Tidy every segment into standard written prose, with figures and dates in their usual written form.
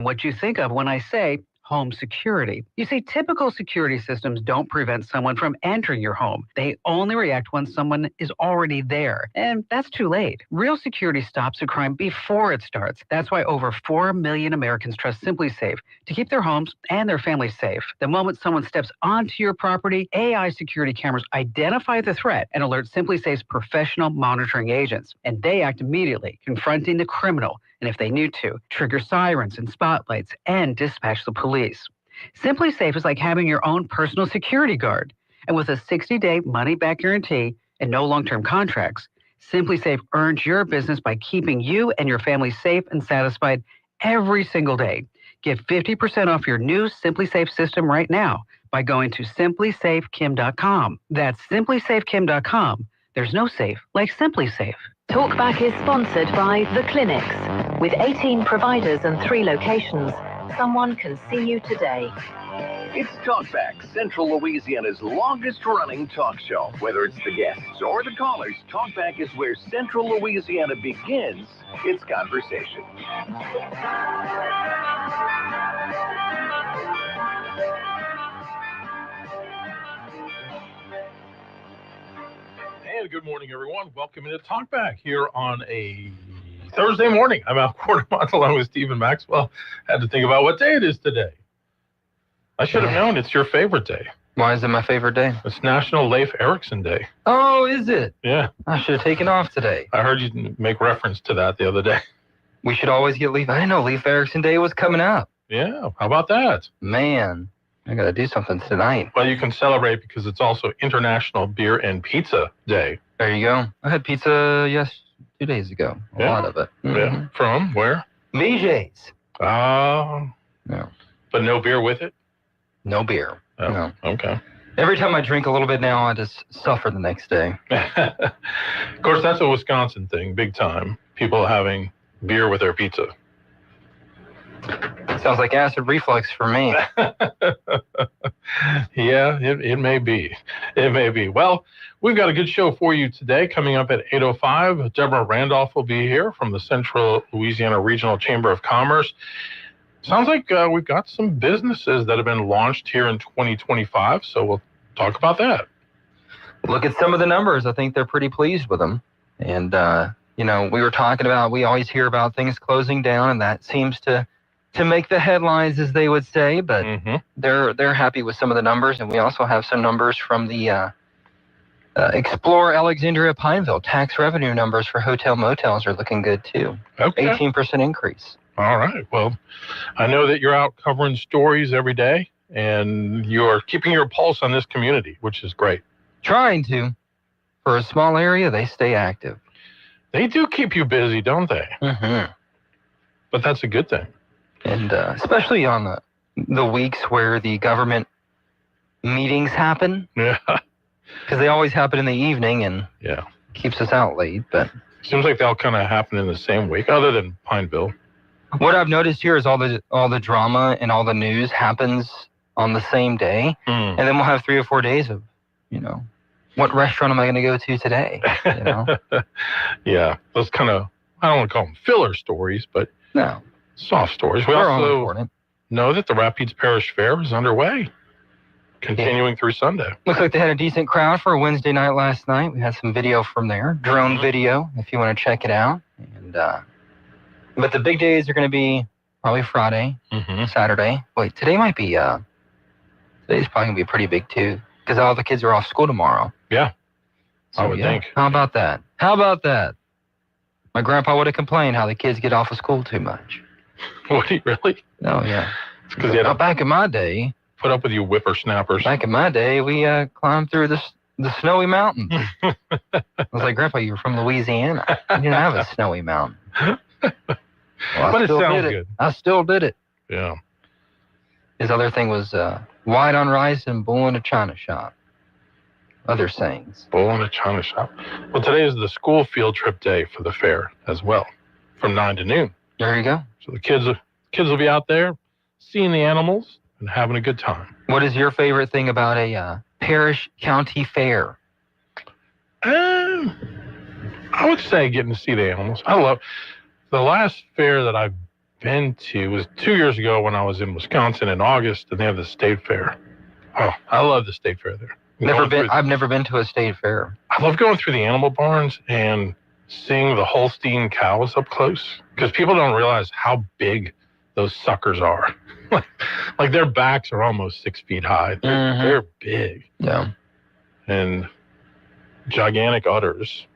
What you think of when I say home security. You see, typical security systems don't prevent someone from entering your home. They only react when someone is already there. And that's too late. Real security stops a crime before it starts. That's why over 4 million Americans trust SimpliSafe to keep their homes and their families safe. The moment someone steps onto your property, AI security cameras identify the threat and alert SimpliSafe's professional monitoring agents. And they act immediately, confronting the criminal, and if they need to, trigger sirens and spotlights and dispatch the police. SimpliSafe is like having your own personal security guard. And with a 60-day money-back guarantee and no long-term contracts, SimpliSafe earns your business by keeping you and your family safe and satisfied every single day. Get 50% off your new SimpliSafe system right now by going to simplysafekim.com. That's simplysafekim.com. There's no safe like SimpliSafe. Talkback is sponsored by The Clinics. With 18 providers and 3 locations, someone can see you today. It's Talkback, Central Louisiana's longest-running talk show. Whether it's the guests or the callers, Talkback is where Central Louisiana begins its conversation. And good morning, everyone. Welcome to Talkback here on a Thursday morning. I'm Al Quartermont along with Stephen Maxwell. Had to think about what day it is today. I should have known it's your favorite day. Why is it my favorite day? It's National Leif Erikson Day. Oh, is it? Yeah. I should have taken off today. I heard you make reference to that the other day. We should always get Leif. I didn't know Leif Erikson Day was coming up. Yeah, how about that? Man, I got to do something tonight. Well, you can celebrate because it's also International Beer and Pizza Day. There you go. I had pizza 2 days ago. A lot of it. Mm-hmm. Yeah. From where? VJ's. No. But no beer with it? No beer. Oh, no. Okay. Every time I drink a little bit now, I just suffer the next day. Of course, that's a Wisconsin thing, big time. People having beer with their pizza. Sounds like acid reflux for me. Yeah, it may be. It may be. Well, we've got a good show for you today. Coming up at 8:05, Deborah Randolph will be here from the Central Louisiana Regional Chamber of Commerce. Sounds like we've got some businesses that have been launched here in 2025, so we'll talk about that. Look at some of the numbers. I think they're pretty pleased with them. And, we were talking about, we always hear about things closing down, and that seems to make the headlines, as they would say, but they're happy with some of the numbers. And we also have some numbers from the Explore Alexandria Pineville. Tax revenue numbers for hotel motels are looking good, too. Okay. 18% increase. All right. Well, I know that you're out covering stories every day, and you're keeping your pulse on this community, which is great. Trying to. For a small area, they stay active. They do keep you busy, don't they? Mm-hmm. But that's a good thing. And especially on the weeks where the government meetings happen. Yeah. Because they always happen in the evening and keeps us out late. But seems like they'll kind of happen in the same week, other than Pineville. What I've noticed here is all the drama and all the news happens on the same day. And then we'll have 3 or 4 days of, what restaurant am I going to go to today? Yeah, those kind of, I don't want to call them filler stories, but no, soft stories. We also know that the Rapides Parish Fair is underway, continuing through Sunday. Looks like they had a decent crowd for a Wednesday night last night. We had some video from there, drone video, if you want to check it out. And but the big days are going to be probably Friday, Saturday. Wait, today might be, today's probably going to be pretty big too, because all the kids are off school tomorrow. Yeah, so, I would think. How about that? My grandpa would have complained how the kids get off of school too much. Would he really? Oh, yeah. It's because he had back in my day. Put up with you whippersnappers. Back in my day, we climbed through the snowy mountains. I was like, Grandpa, you were from Louisiana. You didn't have a snowy mountain. Well, but it sounds good. I still did it. Yeah. His other thing was white on rice and bull in a china shop. Other sayings. Bull in a china shop. Well, today is the school field trip day for the fair as well, from 9 to noon. There you go. So the kids will be out there seeing the animals and having a good time. What is your favorite thing about a parish county fair? I would say getting to see the animals. I love the last fair that I been to was 2 years ago when I was in Wisconsin in August, and they have the state fair. Oh, I love the state fair there. I've never been to a state fair. I love going through the animal barns and seeing the Holstein cows up close, because people don't realize how big those suckers are. Like their backs are almost 6 feet high. They're big. Yeah. And gigantic udders.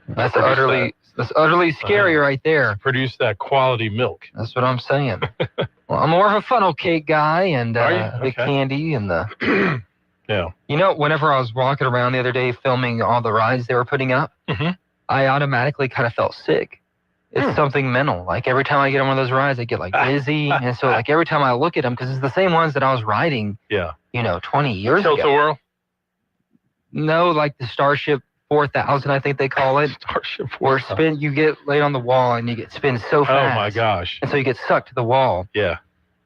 That's utterly scary right there. Produce that quality milk. That's what I'm saying. Well, I'm more of a funnel cake guy and the Okay. candy and the... Yeah. You know, whenever I was walking around the other day filming all the rides they were putting up, I automatically kind of felt sick. It's something mental. Like every time I get on one of those rides, I get like dizzy. And so like every time I look at them, because it's the same ones that I was riding, 20 years ago. Tilt-A-Whirl? No, like the Starship 4000, I think they call it. Starship Where 4000. you get laid on the wall and you get spin so fast. Oh my gosh. And so you get sucked to the wall. Yeah.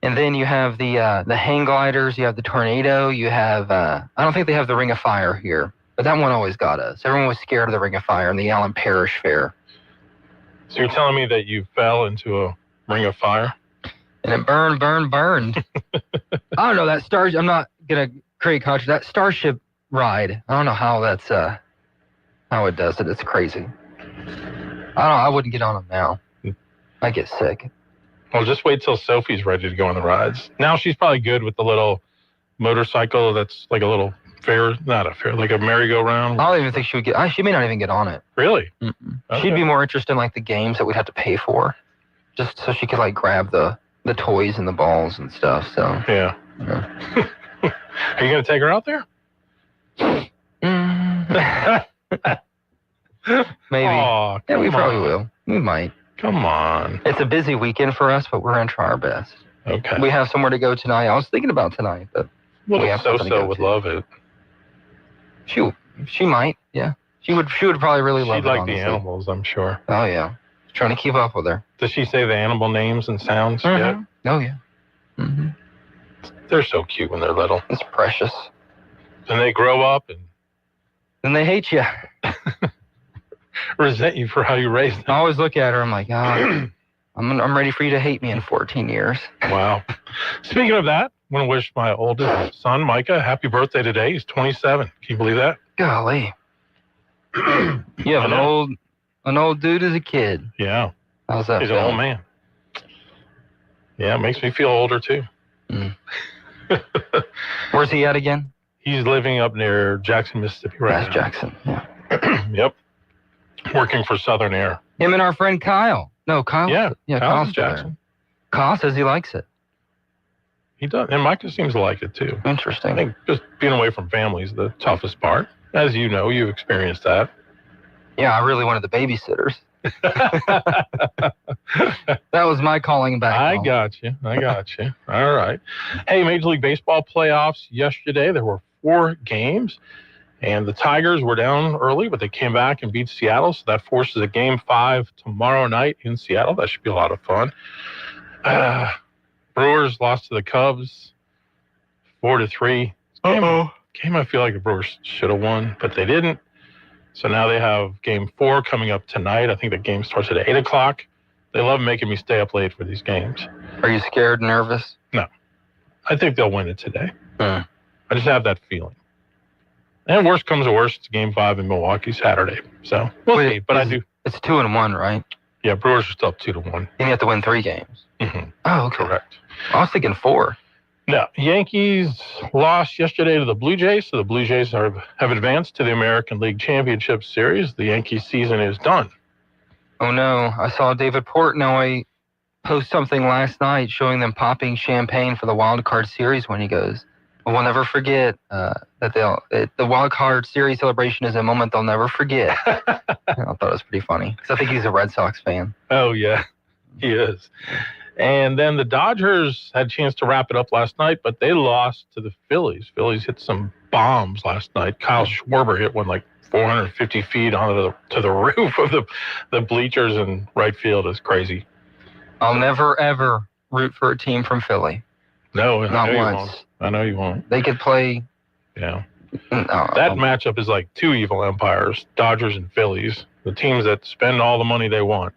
And then you have the hang gliders, you have the tornado, you have, I don't think they have the Ring of Fire here, but that one always got us. Everyone was scared of the Ring of Fire and the Alan Parrish Fair. So you're telling me that you fell into a ring of fire? And it burned. I don't know, I'm not going to create controversy. That Starship ride, I don't know how that's, how it does it. It's crazy. I wouldn't get on them now. I get sick. Well, just wait till Sophie's ready to go on the rides. Now she's probably good with the little motorcycle that's like a little not a fair, like a merry-go-round. I don't even think she would she may not even get on it. Really? Okay. She'd be more interested in like the games that we'd have to pay for, just so she could like grab the toys and the balls and stuff. So yeah. Are you gonna take her out there? Maybe. Oh, Yeah, we probably will. We might. Come on. It's a busy weekend for us, but we're gonna try our best. Okay. We have somewhere to go tonight. I was thinking about tonight, but we have something to So go would to. love it. She might. Yeah. She would probably really love She'd it. like honestly. the animals, I'm sure. Oh yeah. Trying to keep up with her. Does she say the animal names and sounds yet? Oh yeah. They're so cute when they're little. It's precious. And they grow up and Then they hate you. resent you for how you raised them. I always look at her. I'm like, I'm ready for you to hate me in 14 years. Wow. Speaking of that, I want to wish my oldest son, Micah, happy birthday today. He's 27. Can you believe that? Golly. You have an old dude as a kid. Yeah. How's that He's feel? an old man. Yeah, it makes me feel older too. Where's he at again? He's living up near Jackson, Mississippi right That's Jackson. Yeah. now. Yep. Working for Southern Air. Him and our friend Kyle. No, Kyle. Yeah. Yeah, Kyle's Kyle's Jackson. there. Kyle says he likes it. He does. And Micah seems to like it too. Interesting. I think just being away from family is the toughest part. As you know, you've experienced that. Yeah, I really wanted the babysitters. That was my calling back I home. got you. All right. Hey, Major League Baseball playoffs yesterday. There were 4 games, and the Tigers were down early, but they came back and beat Seattle. So that forces a Game 5 tomorrow night in Seattle. That should be a lot of fun. Brewers lost to the Cubs 4-3. Game I feel like the Brewers should have won, but they didn't. So now they have Game 4 coming up tonight. I think the game starts at 8 o'clock. They love making me stay up late for these games. Are you scared, nervous? No. I think they'll win it today. Hmm. I just have that feeling. And worst comes to worst, it's Game 5 in Milwaukee Saturday. So we'll Wait, see. But I do. It's 2-1, right? Yeah, Brewers are still up 2-1. And you have to win 3 games. Mm-hmm. Oh, okay. Correct. I was thinking 4. No, Yankees lost yesterday to the Blue Jays, so the Blue Jays have advanced to the American League Championship Series. The Yankees season is done. Oh no, I saw David Portnoy post something last night showing them popping champagne for the Wild Card Series when he goes, we'll never forget that the Wild Card Series celebration is a moment they'll never forget. I thought it was pretty funny because I think he's a Red Sox fan. Oh, yeah, he is. And then the Dodgers had a chance to wrap it up last night, but they lost to the Phillies. Phillies hit some bombs last night. Kyle Schwarber hit one like 450 feet onto the roof of the bleachers in right field. Is crazy. I'll never, ever root for a team from Philly. No, Not I know once. you won't. I know you won't. They could play. Yeah. No, That matchup is like 2 evil empires, Dodgers and Phillies, the teams that spend all the money they want.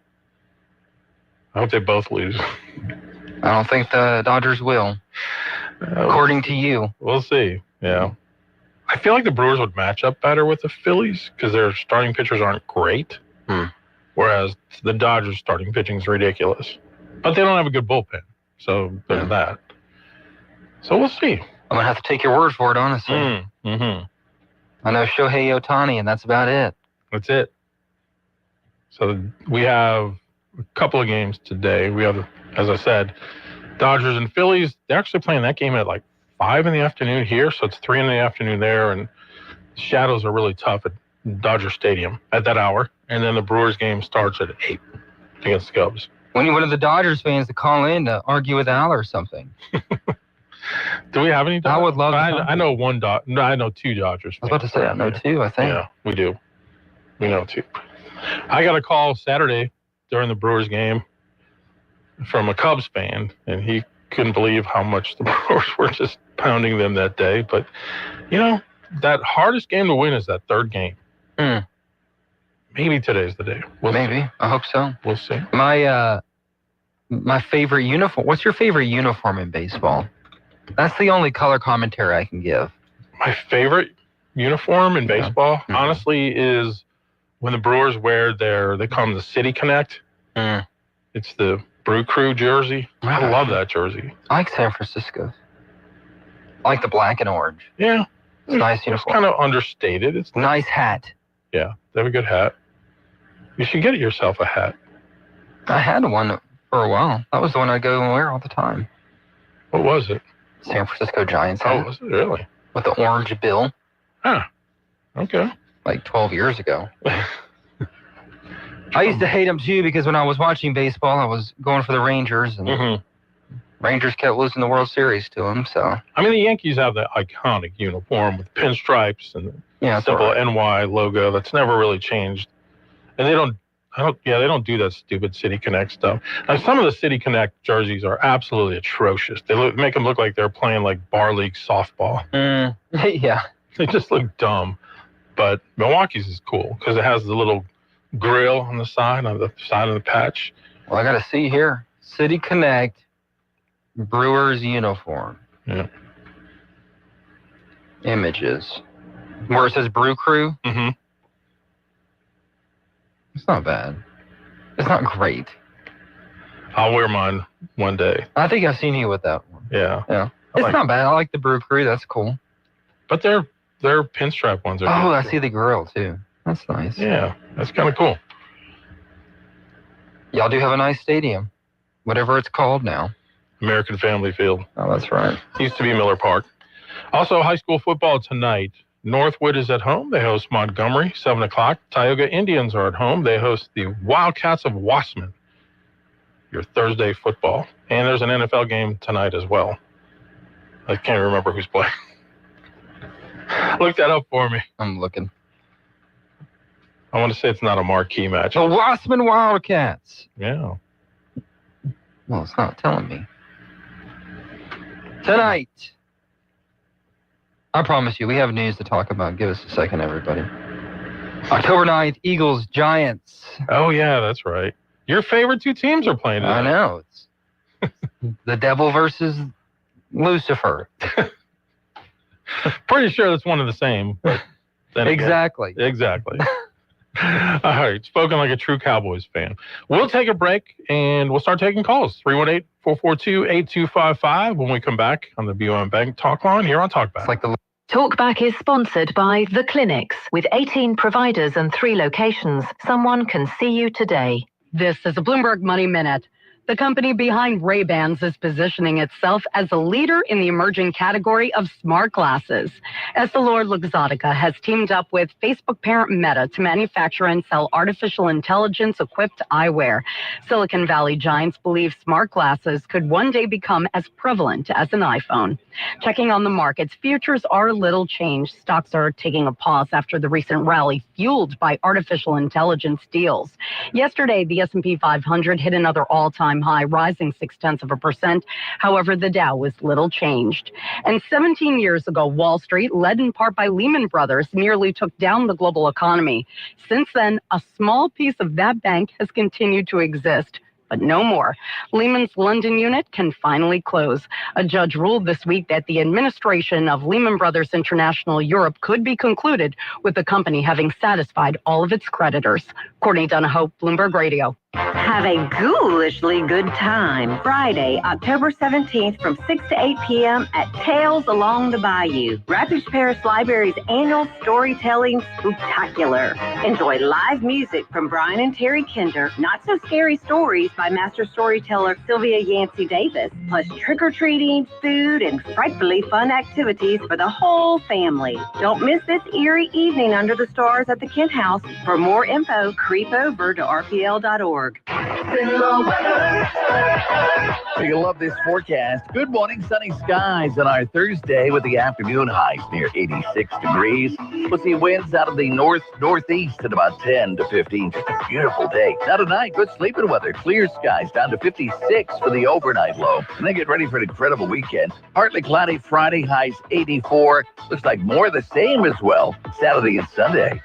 I hope they both lose. I don't think the Dodgers will, according to you. We'll see. Yeah. I feel like the Brewers would match up better with the Phillies because their starting pitchers aren't great. Whereas the Dodgers' starting pitching is ridiculous. But they don't have a good bullpen. So there's that. So we'll see. I'm going to have to take your word for it, honestly. Mm-hmm. I know Shohei Ohtani, and that's about it. That's it. So we have a couple of games today. We have, as I said, Dodgers and Phillies. They're actually playing that game at like 5 in the afternoon here, so it's 3 in the afternoon there, and the shadows are really tough at Dodger Stadium at that hour. And then the Brewers game starts at 8 against the Cubs. We need one of the Dodgers fans to call in to argue with Al or something. Do we have any Dodgers? I would love to. I know one No, I know 2 Dodgers fans. I was about to say, I know 2, I think. Yeah, we do. We know 2. I got a call Saturday during the Brewers game from a Cubs fan, and he couldn't believe how much the Brewers were just pounding them that day. But, that hardest game to win is that 3rd game. Maybe today's the day. Maybe. I hope so. We'll see. My favorite uniform. What's your favorite uniform in baseball? That's the only color commentary I can give. My favorite uniform in baseball, honestly, is when the Brewers wear they call them the City Connect. It's the Brew Crew jersey. I love that jersey. I like San Francisco's. I like the black and orange. Yeah. It's a nice It's uniform. kind of understated. It's Nice hat. Yeah, they have a good hat. You should get yourself a hat. I had one for a while. That was the one I'd go and wear all the time. What was it? San Francisco Giants hat. Oh, was it really? With the orange bill. Huh. Okay. Like 12 years ago. I used to hate them too because when I was watching baseball, I was going for the Rangers, and Rangers kept losing the World Series to them. So I mean, the Yankees have that iconic uniform with pinstripes and the simple NY logo that's never really changed, and they don't do that stupid City Connect stuff. Now, some of the City Connect jerseys are absolutely atrocious. They make them look like they're playing like bar league softball. Yeah. They just look dumb. But Milwaukee's is cool because it has the little grill on the side of the patch. Well, I got to see here. City Connect Brewers uniform. Yeah. Images. Where it says Brew Crew. Mm-hmm. It's not bad. It's not great. I'll wear mine one day. I think I've seen you with that one. Yeah. Yeah. It's not bad. I like the Brew Crew. That's cool. But their pinstripe ones are Oh, good. I see the grill too. That's nice. Yeah, that's kind of cool. Y'all do have a nice stadium. Whatever it's called now. American Family Field. Oh, that's right. Used to be Miller Park. Also, high school football tonight. Northwood is at home. They host Montgomery, 7 o'clock. Tioga Indians are at home. They host the Wildcats of Wassman. Your Thursday football. And there's an NFL game tonight as well. I can't remember who's playing. Look that up for me. I'm looking. I want to say it's not a marquee match. The Wassman Wildcats. Yeah. Well, it's not telling me. Tonight. I promise you, we have news to talk about. Give us a second, everybody. October 9th, Eagles, Giants. Oh, yeah, that's right. Your favorite 2 teams are playing tonight. I know. It's the Devil versus Lucifer. Pretty sure that's one and the same. But then again- Exactly. Exactly. All right. Spoken like a true Cowboys fan. We'll take a break and we'll start taking calls. 318-442-8255 when we come back on the BOM Bank Talk Line here on Talkback. It's like the Talkback is sponsored by The Clinics. With 18 providers and 3 locations, someone can see you today. This is a Bloomberg Money Minute. The company behind Ray-Bans is positioning itself as a leader in the emerging category of smart glasses. EssilorLuxottica has teamed up with Facebook parent Meta to manufacture and sell artificial intelligence-equipped eyewear. Silicon Valley giants believe smart glasses could one day become as prevalent as an iPhone. Checking on the markets, futures are a little changed. Stocks are taking a pause after the recent rally fueled by artificial intelligence deals. Yesterday, the S&P 500 hit another all-time high, rising 0.6%. However, the Dow was little changed. And 17 years ago, Wall Street, led in part by Lehman Brothers, nearly took down the global economy. Since then, a small piece of that bank has continued to exist, but no more. Lehman's London unit can finally close. A judge ruled this week that the administration of Lehman Brothers International Europe could be concluded with the company having satisfied all of its creditors. Courtney Donahoe, Bloomberg Radio. Have a ghoulishly good time Friday, October 17th from 6 to 8 p.m. at Tales Along the Bayou, Rapids Parish Library's annual storytelling spooktacular. Enjoy live music from Brian and Terry Kinder, not so scary stories by master storyteller Sylvia Yancey Davis, plus trick-or-treating, food, and frightfully fun activities for the whole family. Don't miss this eerie evening under the stars at the Kent House. For more info, creep over to rpl.org. You love this forecast. Good morning, sunny skies on our Thursday with the afternoon highs near 86 degrees. We'll see winds out of the northeast at about 10 to 15. Just a beautiful day. Now tonight, good sleeping weather. Clear skies down to 56 for the overnight low. And then get ready for an incredible weekend. Partly cloudy Friday, highs 84. Looks like more of the same as well Saturday and Sunday.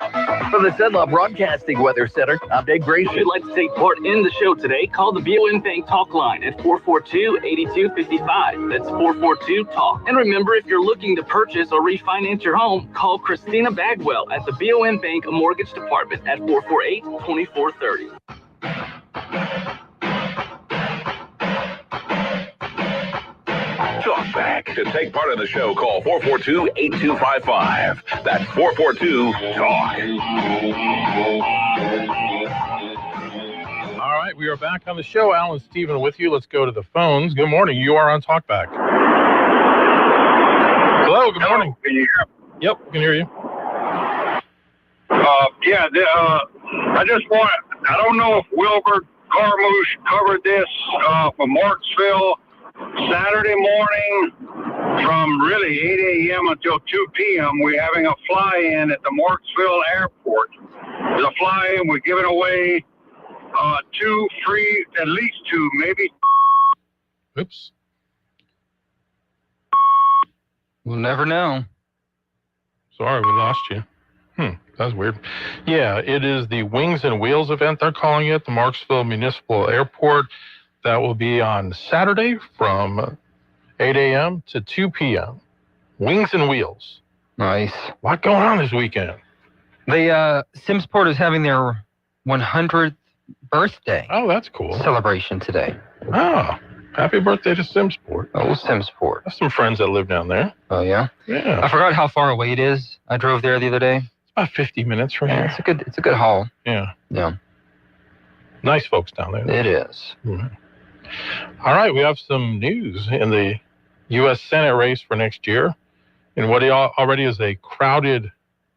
From the Cenla Broadcasting Weather Center, I'm Dave Grayson. If you'd like to take part in the show today, call the BOM Bank Talk line at 442-8255. That's 442-TALK. And remember, if you're looking to purchase or refinance your home, call Christina Bagwell at the BOM Bank Mortgage Department at 448-2430. Talkback. To take part in the show, call 442-8255. That's 442-TALK. All right, we are back on the show. Alan Stephen with you. Let's go to the phones. Good morning. You are on Talkback. Hello, good morning. Can you hear me? Yep, can hear you. I just want, I don't know if Wilbur Carmouche covered this from Marksville Saturday morning from really 8 a.m. until 2 p.m. We're having a fly-in at the Marksville Airport. There's a fly-in. We're giving away 2 free, at least 2, maybe. Oops. We'll never know. Sorry, we lost you. That's weird. Yeah, it is the Wings and Wheels event, they're calling it, the Marksville Municipal Airport. That will be on Saturday from 8 a.m. to 2 p.m. Wings and Wheels. Nice. A lot going on this weekend. Simsport is having their 100th birthday. Oh, that's cool. Celebration today. Oh, happy birthday to Simsport. Oh, Simsport. I have some friends that live down there. Oh, yeah? Yeah. I forgot how far away it is. I drove there the other day. It's about 50 minutes from here. It's a good haul. Yeah. Yeah. Nice folks down there. It is. Mm-hmm. All right, we have some news in the U.S. Senate race for next year. In what already is a crowded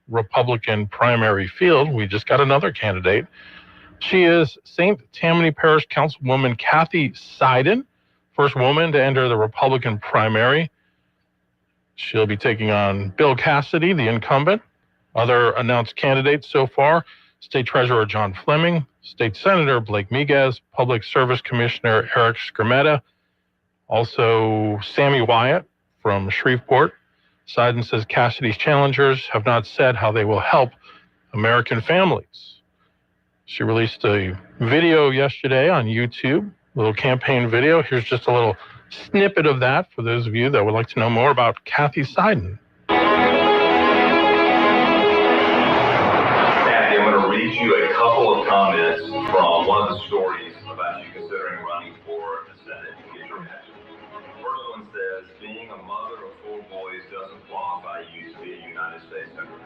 Republican primary field, we just got another candidate. She is St. Tammany Parish Councilwoman Kathy Seiden, first woman to enter the Republican primary. She'll be taking on Bill Cassidy, the incumbent. Other announced candidates so far, State Treasurer John Fleming, State Senator Blake Miguez, Public Service Commissioner Eric Skrmetta, also Sammy Wyatt from Shreveport. Seiden says Cassidy's challengers have not said how they will help American families. She released a video yesterday on YouTube, a little campaign video. Here's just a little snippet of that for those of you that would like to know more about Kathy Seiden. Kathy, I'm going to read you a couple of comments from one of the stories about you considering running for the Senate to get your reaction. The first one says, being a mother of 4 boys doesn't qualify you to be a United States Senator.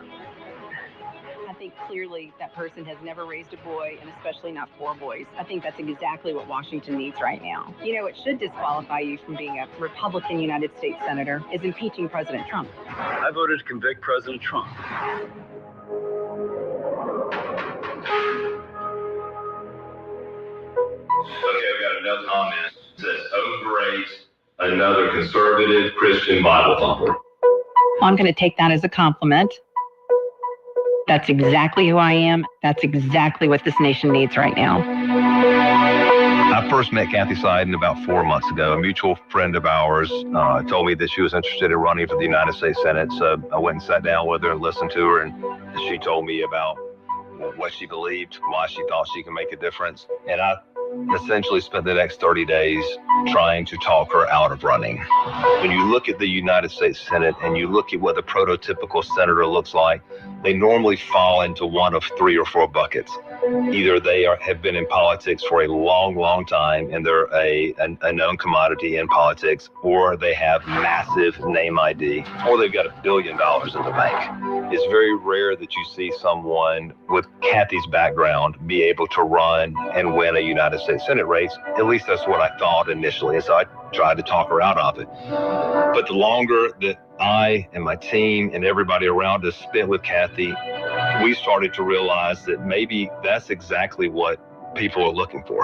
I think clearly that person has never raised a boy, and especially not 4 boys. I think that's exactly what Washington needs right now. You know, it should disqualify you from being a Republican United States Senator is impeaching President Trump. I voted to convict President Trump. Okay, we got another comment. It says, oh great, another conservative Christian Bible thumper. I'm going to take that as a compliment. That's exactly who I am. That's exactly what this nation needs right now. I first met Kathy Seiden about 4 months ago. A mutual friend of ours told me that she was interested in running for the United States Senate. So I went and sat down with her and listened to her. And she told me about what she believed, why she thought she could make a difference. And I essentially spent the next 30 days trying to talk her out of running. When you look at the United States Senate and you look at what the prototypical senator looks like, they normally fall into one of 3 or 4 buckets. Either they have been in politics for a long, long time and they're a known commodity in politics, or they have massive name ID, or they've got $1 billion in the bank. It's very rare that you see someone with Kathy's background be able to run and win a United States Senate race. At least that's what I thought initially, and so I tried to talk her out of it. But the longer that I and my team and everybody around us spent with Kathy, we started to realize that maybe that's exactly what people are looking for.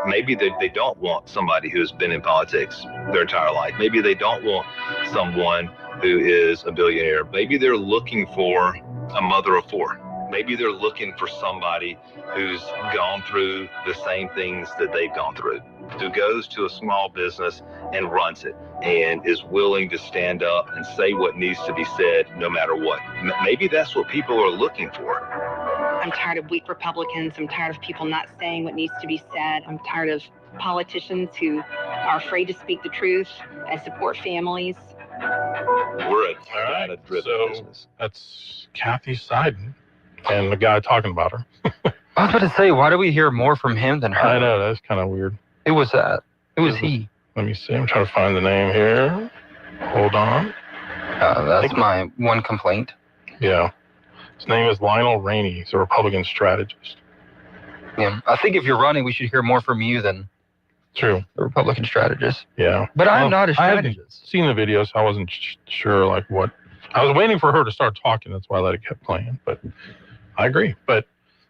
Maybe they don't want somebody who's been in politics their entire life. Maybe they don't want someone who is a billionaire. Maybe they're looking for a mother of 4. Maybe they're looking for somebody who's gone through the same things that they've gone through, who goes to a small business and runs it and is willing to stand up and say what needs to be said no matter what. Maybe that's what people are looking for. I'm tired of weak Republicans. I'm tired of people not saying what needs to be said. I'm tired of politicians who are afraid to speak the truth and support families. We're a data-driven business. That's Kathy Seiden and the guy talking about her. I was about to say, why do we hear more from him than her? I know, that's kind of weird. Who was that? Who was he? Let me see. I'm trying to find the name here. Hold on. That's my one complaint. Yeah. His name is Lionel Rainey. He's a Republican strategist. Yeah. I think if you're running, we should hear more from you than the Republican strategist. Yeah. But I'm not a strategist. I haven't seen the videos. I wasn't sure like what. I was waiting for her to start talking. That's why I let it keep playing. But I agree. But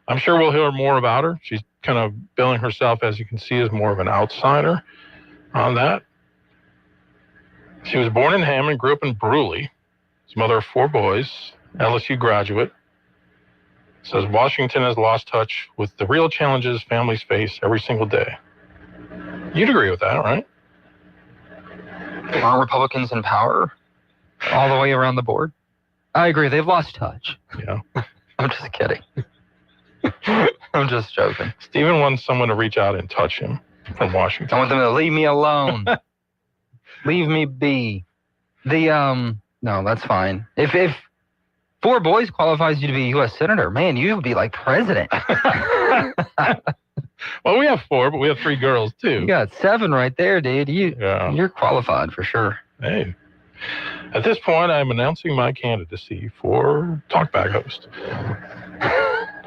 I'm sure we'll hear more about her. She's kind of billing herself, as you can see, as more of an outsider on that. She was born in Hammond, grew up in Brewley. She's mother of 4 boys, LSU graduate. Says Washington has lost touch with the real challenges families face every single day. You'd agree with that, right? Aren't Republicans in power all the way around the board? I agree. They've lost touch. Yeah. I'm just kidding. I'm just joking. Stephen wants someone to reach out and touch him from Washington. I want them to leave me alone. Leave me be. No, that's fine. If 4 boys qualifies you to be U.S. Senator, man, you would be like president. Well, we have 4, but we have 3 girls too. You got 7 right there, dude. You're qualified for sure. Hey. At this point, I'm announcing my candidacy for Talkback host.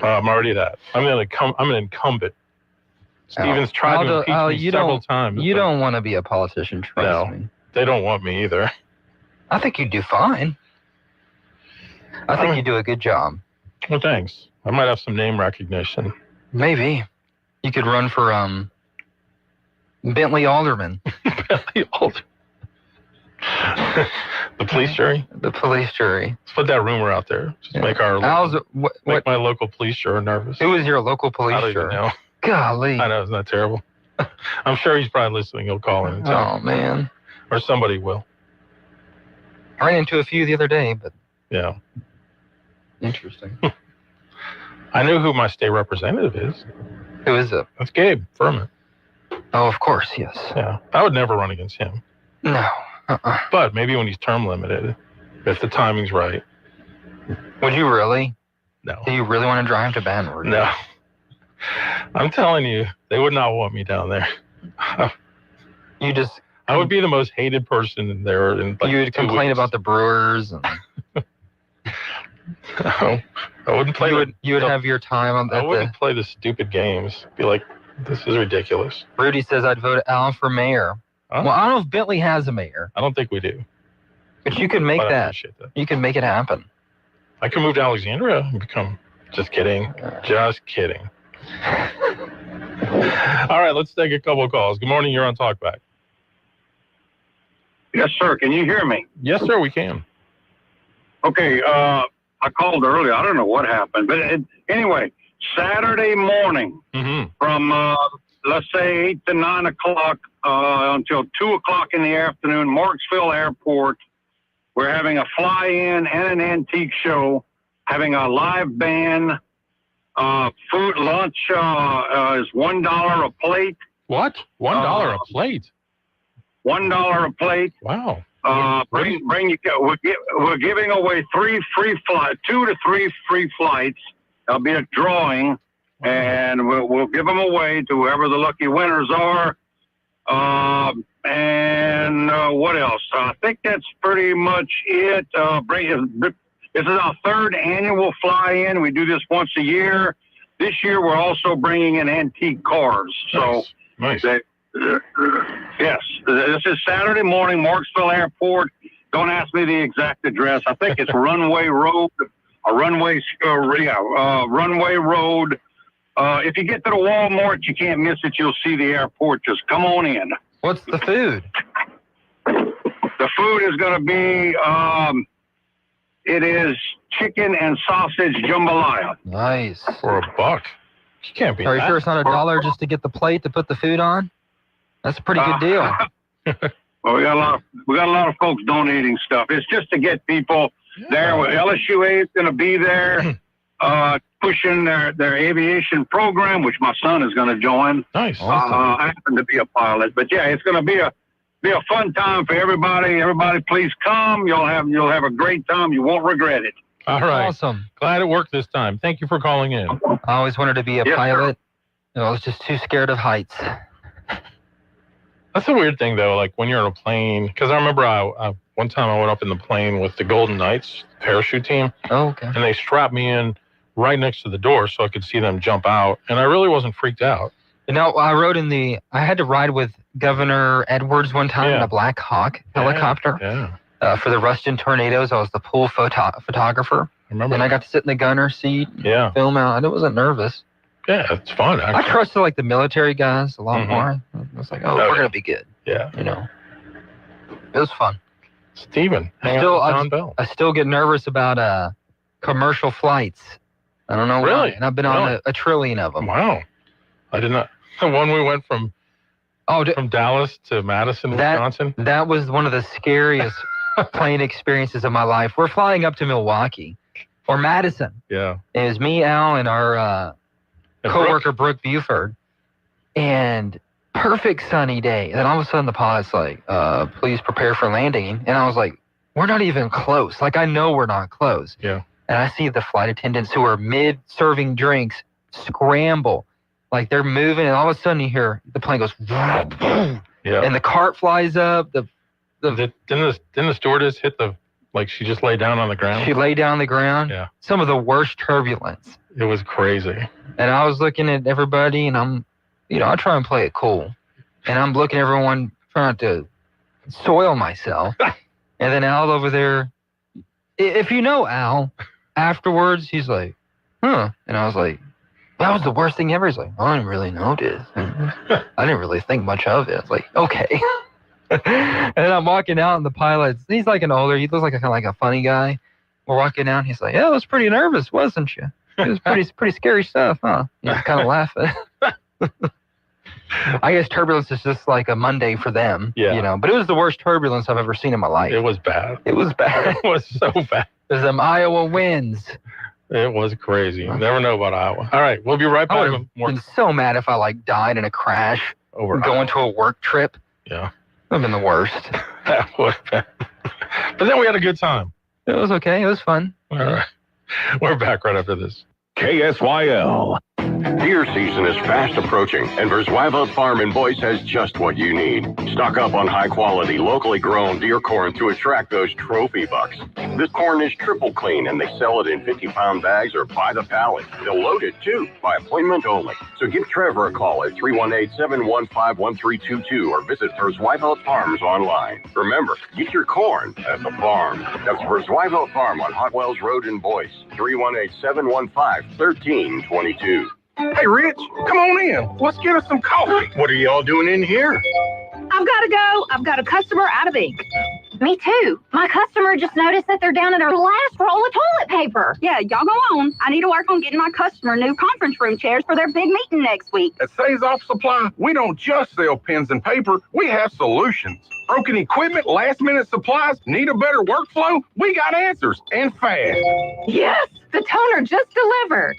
I'm already that. I'm an incumbent. Stephen's tried to impeach me several times. You don't want to be a politician, trust me. They don't want me either. I think you do fine. I think you do a good job. Well, thanks. I might have some name recognition. Maybe. You could run for Bentley Alderman. Bentley Alderman. The police jury? The police jury. Let's put that rumor out there. Just make my local police juror nervous. Who is your local police juror? I don't even know. Golly. I know, isn't that terrible? I'm sure he's probably listening. He'll call in and tell me. Oh, man. Or somebody will. I ran into a few the other day, but... Yeah. Interesting. I know who my state representative is. Who is it? That's Gabe Furman. Oh, of course, yes. Yeah. I would never run against him. No. But maybe when he's term limited, if the timing's right. Would you really? No. Do you really want to drive to Baton Rouge? No. I'm telling you, they would not want me down there. I would be the most hated person in there. In like you would complain about the Brewers. And... No, I wouldn't play. You would have your time on that. I wouldn't play the stupid games. Be like, this is ridiculous. Rudy says I'd vote Al for mayor. Huh? Well, I don't know if Bentley has a mayor. I don't think we do. But you could make that. You could make it happen. I could move to Alexandria and become. Just kidding. Just kidding. All right, let's take a couple of calls. Good morning. You're on Talkback. Yes, sir. Can you hear me? Yes, sir. We can. Okay. I called earlier. I don't know what happened, but anyway, Saturday morning from let's say 8 to 9 o'clock until 2 o'clock in the afternoon, Marksville Airport. We're having a fly-in and an antique show, having a live band, Food lunch is $1 a plate. What? $1 a plate? $1 a plate. Wow. We're giving away 2 to 3 free flights. There'll be a drawing, and we'll give them away to whoever the lucky winners are. And what else? I think that's pretty much it. This is our 3rd annual fly-in. We do this once a year. This year, we're also bringing in antique cars. Nice. Yes, this is Saturday morning, Marksville Airport. Don't ask me the exact address. I think it's Runway Road. Runway Road. If you get to the Walmart, you can't miss it. You'll see the airport. Just come on in. What's the food? The food is going to be, it is chicken and sausage jambalaya. Nice. For $1. You can't beat Are you that. sure it's not $1 just to get the plate to put the food on? That's a pretty good deal. Well, we got a lot of folks donating stuff. It's just to get people there. LSUA is going to be there, pushing their aviation program, which my son is going to join. Nice. I happen to be a pilot, but yeah, it's going to be a fun time for everybody. Everybody, please come. You'll have a great time. You won't regret it. All right. Awesome. Glad it worked this time. Thank you for calling in. I always wanted to be a pilot. I was just too scared of heights. That's a weird thing, though, like when you're in a plane, because I remember one time I went up in the plane with the Golden Knights parachute team. Oh, okay. And they strapped me in right next to the door so I could see them jump out. And I really wasn't freaked out. I had to ride with Governor Edwards one time in a Black Hawk helicopter. For the Ruston Tornadoes. I was the pool photographer. Remember? And I got to sit in the gunner seat, film out. I wasn't nervous. Yeah, it's fun, actually. I trusted like the military guys a lot more. I was like, we're going to be good. Yeah. You know, it was fun. Steven, I still get nervous about commercial flights. I don't know why. Really? And I've been on a trillion of them. Wow. I did not. The one we went from Dallas to Madison, Wisconsin. That was one of the scariest plane experiences of my life. We're flying up to Milwaukee or Madison. Yeah. It was me, Al, and our coworker Brooke Buford, and perfect sunny day. And then all of a sudden the pilot's like, please prepare for landing. And I was like, we're not even close. Like, I know we're not close. Yeah. And I see the flight attendants who are mid-serving drinks scramble. Like, they're moving, and all of a sudden you hear the plane goes, and the cart flies up. Didn't the stewardess hit she just laid down on the ground? She lay down on the ground. Yeah. Some of the worst turbulence. It was crazy. And I was looking at everybody, and I try and play it cool. And I'm looking at everyone trying to soil myself. And then Al over there, if you know Al, afterwards, he's like, huh. And I was like, that was the worst thing ever. He's like, I didn't really notice. I didn't really think much of it. It's like, okay. And then I'm walking out, and the pilot, he's like he looks like a funny guy. We're walking out, and he's like, yeah, I was pretty nervous, wasn't you? It was pretty scary stuff, huh? Kind of laughing. I guess turbulence is just like a Monday for them, but it was the worst turbulence I've ever seen in my life. It was bad. It was bad. It was so bad. There's them Iowa winds. It was crazy. You never know about Iowa. All right, we'll be right back. I would have been so mad if I died in a crash going to a work trip. Yeah. That would have been the worst. That would have been. But then we had a good time. It was okay. It was fun. All right. We're back right after this. KSYL. Deer season is fast approaching, and Verzweifeld Farm in Boyce has just what you need. Stock up on high-quality, locally grown deer corn to attract those trophy bucks. This corn is triple clean, and they sell it in 50-pound bags or by the pallet. They'll load it, too, by appointment only. So give Trevor a call at 318-715-1322 or visit Verzweifeld Farms online. Remember, get your corn at the farm. That's Verzweifeld Farm on Hot Wells Road in Boyce. 318-715-1322. Hey, Rich, come on in. Let's get us some coffee. What are y'all doing in here? I've got to go. I've got a customer out of ink. Me too. My customer just noticed that they're down to their last roll of toilet paper. Yeah, y'all go on. I need to work on getting my customer new conference room chairs for their big meeting next week. At Say's Office Supply, we don't just sell pens and paper. We have solutions. Broken equipment, last-minute supplies, need a better workflow? We got answers, and fast. Yes, the toner just delivered.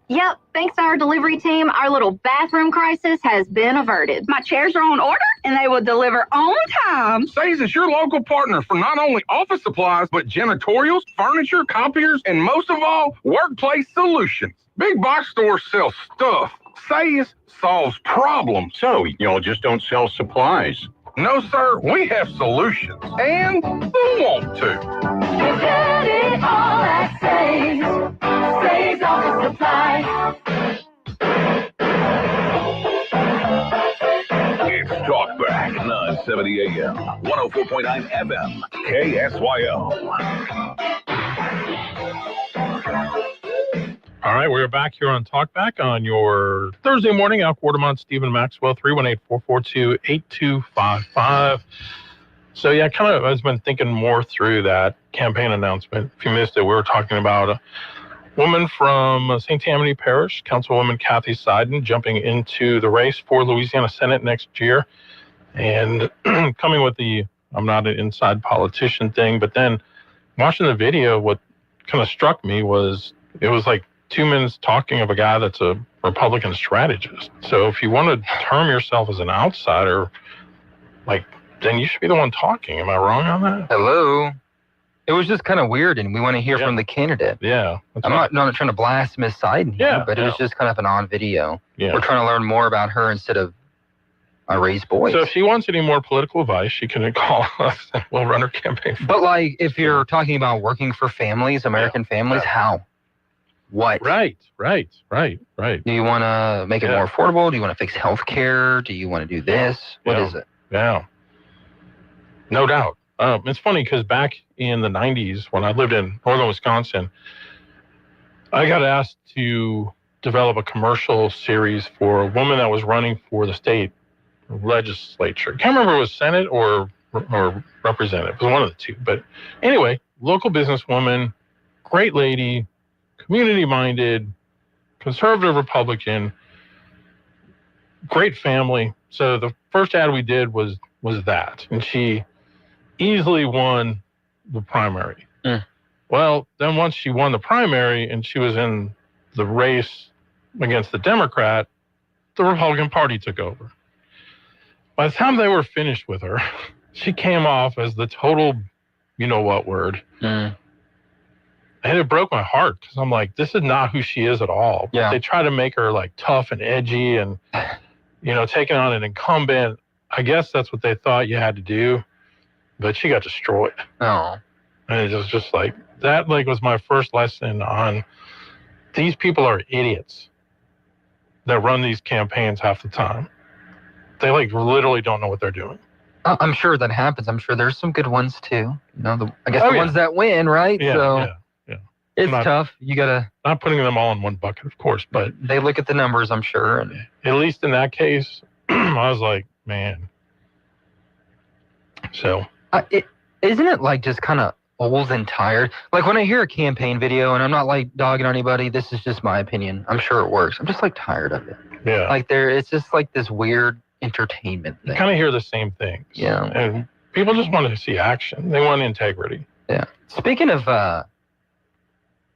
Yep, thanks to our delivery team, our little bathroom crisis has been averted. My chairs are on order, and they will deliver on time. Say's is your local partner for not only office supplies, but janitorials, furniture, copiers, and most of all, workplace solutions. Big box stores sell stuff. Say's solves problems. So, y'all just don't sell supplies? No, sir, we have solutions, and we want to. Get it all at Say's. Say's Office Supply. It's Talkback, 970 AM, 104.9 FM, KSYO. All right, we're back here on Talkback on your Thursday morning. Al Quartermont, Stephen Maxwell, 318-442-8255. So, yeah, I've been thinking more through that campaign announcement. If you missed it, we were talking about a woman from St. Tammany Parish, Councilwoman Kathy Seiden, jumping into the race for Louisiana Senate next year. And coming with the I'm not an inside politician thing. But then watching the video, what kind of struck me was it was like 2 minutes talking of a guy that's a Republican strategist. So if you want to term yourself as an outsider, then you should be the one talking. Am I wrong on that? Hello. It was just kind of weird, and we want to hear from the candidate. Yeah. I'm not trying to blast Miss Seiden here, but it was just kind of an odd video. Yeah. We're trying to learn more about her instead of I raise boys. So if she wants any more political advice, she can call us and we'll run her campaign. But if you're talking about working for families, American families, how? What? Right. Do you want to make it more affordable? Do you want to fix health care? Do you want to do this? What is it? Yeah. No doubt. It's funny because back in the 90s when I lived in northern Wisconsin, I got asked to develop a commercial series for a woman that was running for the state legislature. Can't remember if it was Senate or representative. It was one of the two. But anyway, local businesswoman, great lady, community-minded, conservative Republican, great family. So the first ad we did was that, and she easily won the primary. Well, then once she won the primary and she was in the race against the Democrat, the Republican Party took over. By the time they were finished with her, she came off as the total, you-know-what word. And it broke my heart because I'm like, this is not who she is at all. Yeah. They try to make her tough and edgy and, taking on an incumbent. I guess that's what they thought you had to do, but she got destroyed. Oh. And it was just that was my first lesson on these people are idiots that run these campaigns half the time. They literally don't know what they're doing. I'm sure that happens. I'm sure there's some good ones too. The ones that win, right? Yeah. It's tough. You gotta not putting them all in one bucket, of course, but they look at the numbers, I'm sure. And at least in that case, I was like, man. So isn't it just kind of old and tired? When I hear a campaign video, and I'm not dogging on anybody, this is just my opinion. I'm sure it works. I'm just tired of it. Yeah. It's just this weird entertainment thing. You kind of hear the same things. Yeah. And people just want to see action. They want integrity. Yeah. Speaking of,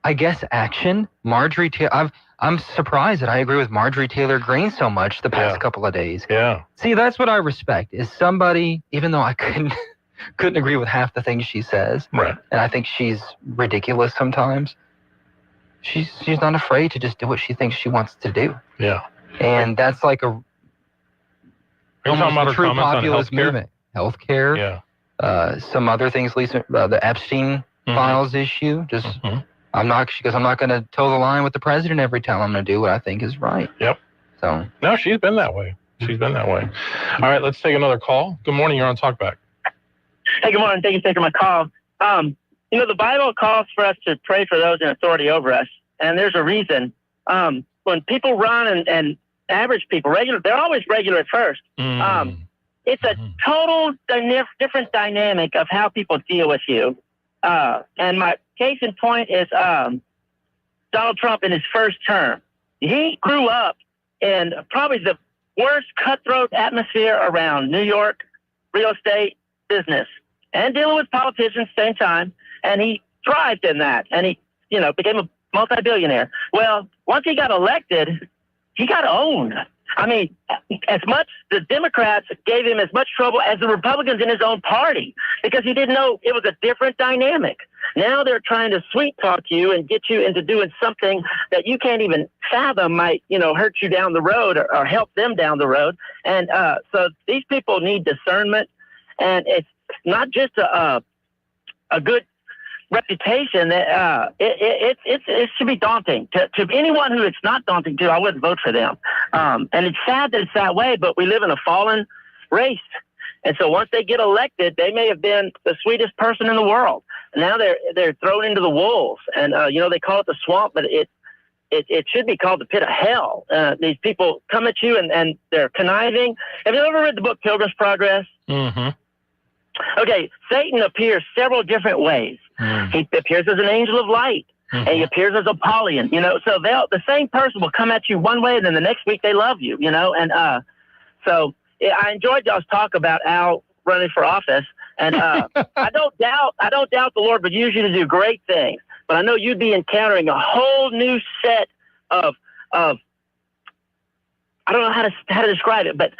I guess action, Marjorie Taylor. I'm surprised that I agree with Marjorie Taylor Greene so much the past couple of days. Yeah. See, that's what I respect. Is somebody, even though I couldn't agree with half the things she says, right? And I think she's ridiculous sometimes. She's not afraid to just do what she thinks she wants to do. Yeah. And that's Are you talking about her true comments on populist healthcare? movement. Healthcare. Yeah. Some other things, Lisa, the Epstein files issue. Just. I'm not going to toe the line with the president every time. I'm going to do what I think is right. Yep. So. No, she's been that way. All right, let's take another call. Good morning. You're on Talkback. Hey, good morning. Thank you for taking my call. The Bible calls for us to pray for those in authority over us. And there's a reason. When people run and average people, regular, they're always regular at first. It's a total different dynamic of how people deal with you. And my case in point is Donald Trump in his first term. He grew up in probably the worst cutthroat atmosphere around New York, real estate, business, and dealing with politicians at the same time. And he thrived in that. And he, became a multi-billionaire. Well, once he got elected, he got owned. I mean, as much the Democrats gave him as much trouble as the Republicans in his own party because he didn't know it was a different dynamic. Now they're trying to sweet talk you and get you into doing something that you can't even fathom might, hurt you down the road or help them down the road. And so these people need discernment, and it's not just a good reputation. It should be daunting to anyone who it's not daunting to. I wouldn't vote for them. And it's sad that it's that way, but we live in a fallen race. And so once they get elected, they may have been the sweetest person in the world. Now they're thrown into the wolves, and they call it the swamp, but it should be called the pit of hell. These people come at you and they're conniving. Have you ever read the book Pilgrim's Progress? Mm-hmm. Okay, Satan appears several different ways. He appears as an angel of light, and he appears as Apollyon. So the same person will come at you one way, and then the next week they love you. And so I enjoyed y'all's talk about Al running for office, and I don't doubt the Lord would use you to do great things. But I know you'd be encountering a whole new set of I don't know how to describe it, but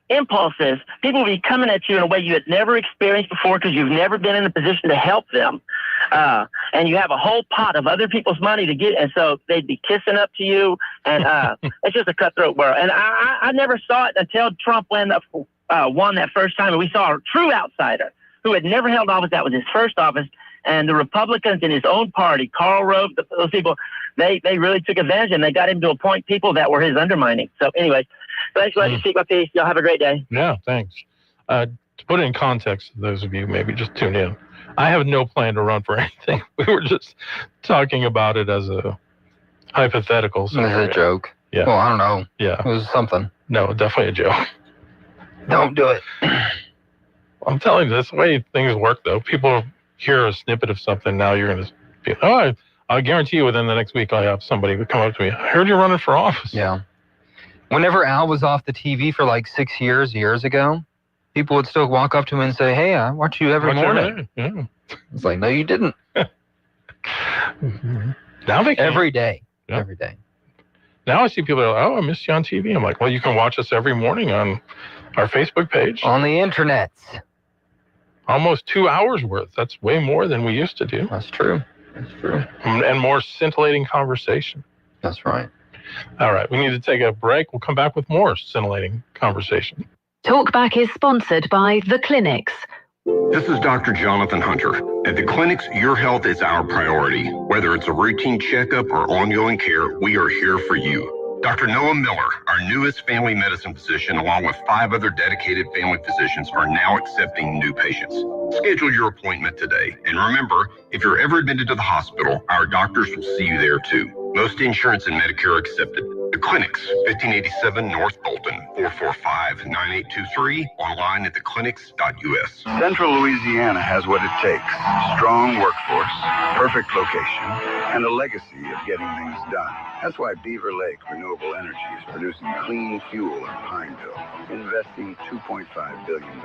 impulses. People will be coming at you in a way you had never experienced before because you've never been in a position to help them. And you have a whole pot of other people's money to get, and so they'd be kissing up to you, and it's just a cutthroat world. And I never saw it until Trump won that first time, and we saw a true outsider who had never held office. That was his first office. And the Republicans in his own party, Karl Rove, those people, they really took advantage, and they got him to appoint people that were his undermining. So anyway, thanks for letting me speak my piece. Y'all have a great day. Yeah, thanks. To put it in context, those of you maybe just tuned in, I have no plan to run for anything. We were just talking about it as a hypothetical. It was a joke. Yeah. Well, I don't know. Yeah. It was something. No, definitely a joke. Don't do it. I'm telling you, that's the way things work, though. People hear a snippet of something, now you're going to be, I guarantee you within the next week I'll have somebody who come up to me, I heard you're running for office. Yeah. Whenever Al was off the TV for like 6 years ago, people would still walk up to him and say, hey, I watch you every morning. Yeah. It's like, no, you didn't. Now they can. Every day. Yeah. Every day. Now I see people are like, I missed you on TV. I'm like, well, you can watch us every morning on our Facebook page. On the internet. Almost 2 hours worth. That's way more than we used to do. That's true. That's true. And more scintillating conversation. That's right. All right, we need to take a break. We'll come back with more scintillating conversation. Talkback is sponsored by The Clinics. This is Dr. Jonathan Hunter. At the clinics, your health is our priority. Whether it's a routine checkup or ongoing care, we are here for you. Dr. Noah Miller, our newest family medicine physician, along with 5 other dedicated family physicians, are now accepting new patients. Schedule your appointment today. And remember, if you're ever admitted to the hospital, our doctors will see you there too. Most insurance and Medicare are accepted. The Clinics, 1587 North Bolton, 445-9823, online at theclinics.us. Central Louisiana has what it takes. Strong workforce, perfect location, and a legacy of getting things done. That's why Beaver Lake Renewable Energy is producing clean fuel in Pineville, investing $2.5 billion,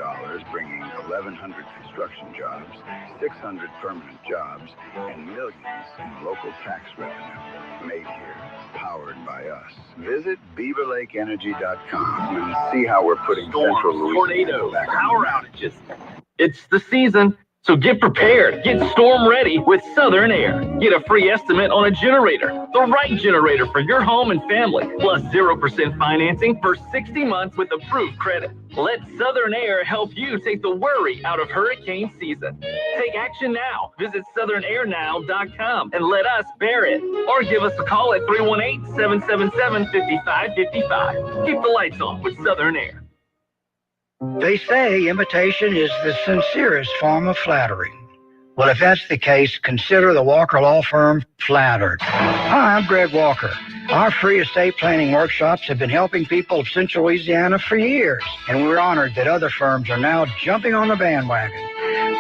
bringing 1,100 construction jobs, 600 permanent jobs, and millions in local tax revenue. Made here, powered by us. Visit BeaverLakeEnergy.com and see how we're putting Central Louisiana tornadoes, back on power outages. It's the season, so get prepared. Get storm ready with Southern Air. Get a free estimate on a generator, the right generator for your home and family, plus 0% financing for 60 months with approved credit. Let Southern Air help you take the worry out of hurricane season. Take action now. Visit southernairnow.com and let us bear it. Or give us a call at 318-777-5555. Keep the lights on with Southern Air. They say imitation is the sincerest form of flattery. Well, if that's the case, consider the Walker Law Firm flattered. Hi, I'm Greg Walker. Our free estate planning workshops have been helping people of Central Louisiana for years, and we're honored that other firms are now jumping on the bandwagon.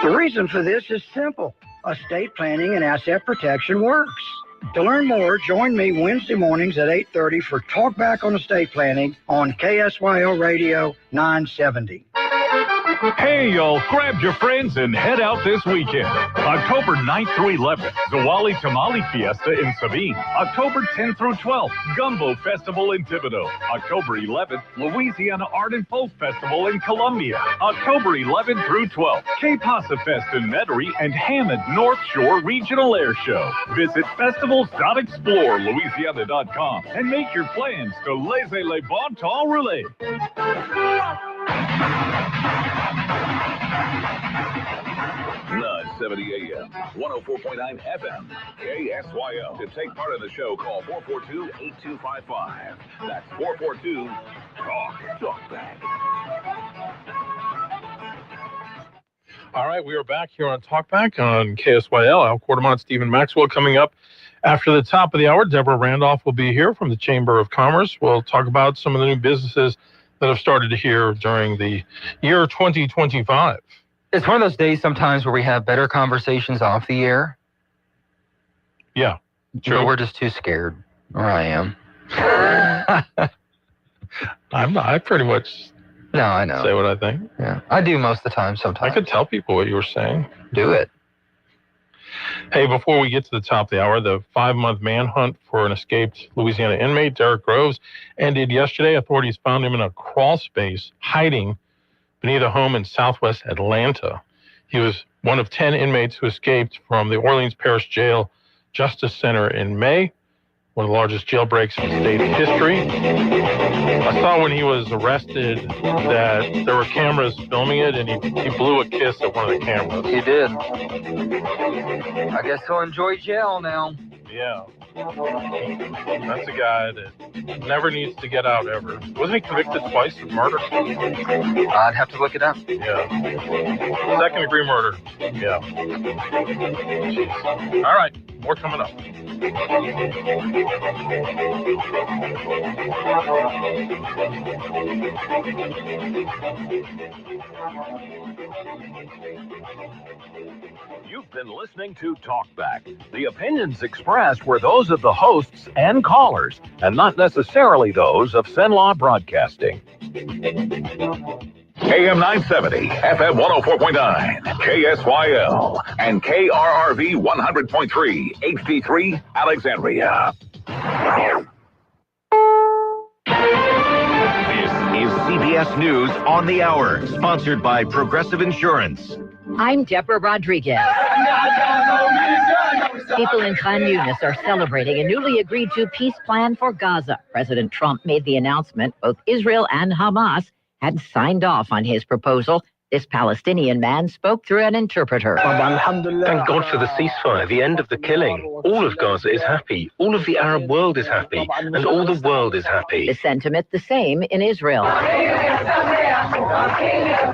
The reason for this is simple. Estate planning and asset protection works. To learn more, join me Wednesday mornings at 8:30 for Talk Back on Estate Planning on KSYO Radio 970. Hey, y'all, grab your friends and head out this weekend. October 9th through 11th, Zawali Tamale Fiesta in Sabine. October 10th through 12th, Gumbo Festival in Thibodaux. October 11th, Louisiana Art and Folk Festival in Columbia. October 11th through 12th, K-Pasa Fest in Metairie and Hammond North Shore Regional Air Show. Visit festivals.explorelouisiana.com and make your plans to laissez les bon temps rouler. 970 AM, 104.9 FM, KSYO. To take part in the show, call 442-8255. That's 442-TALK-TALKBACK. All right, we are back here on Talkback on KSYL. Al Quartermont, Stephen Maxwell coming up after the top of the hour. Deborah Randolph will be here from the Chamber of Commerce. We'll talk about some of the new businesses that have started here during the year 2025. It's one of those days sometimes where we have better conversations off the air. Yeah, true. But we're just too scared, or I am. I'm not. I pretty much I know. say what I think. Yeah, I do most of the time sometimes. I could tell people what you were saying. Do it. Hey, before we get to the top of the hour, the 5-month manhunt for an escaped Louisiana inmate, Derek Groves, ended yesterday. Authorities found him in a crawl space hiding beneath a home in southwest Atlanta. He was one of 10 inmates who escaped from the Orleans Parish Jail Justice Center in May, one of the largest jailbreaks in state history. I saw when he was arrested that there were cameras filming it, and he blew a kiss at one of the cameras. He did. I guess he'll enjoy jail now. Yeah. That's a guy that never needs to get out ever. Wasn't he convicted twice of murder? I'd have to look it up. Yeah. Second-degree murder. Yeah. Jeez. All right. More coming up. You've been listening to Talkback. The opinions expressed were those of the hosts and callers, and not necessarily those of Cenlaw Broadcasting. AM 970, FM 104.9, KSYL, and KRRV 100.3, HD3, Alexandria. This is CBS News on the Hour, sponsored by Progressive Insurance. I'm Deborah Rodriguez. People in Khan Yunis are celebrating a newly agreed to peace plan for Gaza. President Trump made the announcement both Israel and Hamas had signed off on his proposal. This Palestinian man spoke through an interpreter. Thank God for the ceasefire, the end of the killing. All of Gaza is happy. All of the Arab world is happy. And all the world is happy. The sentiment the same in Israel.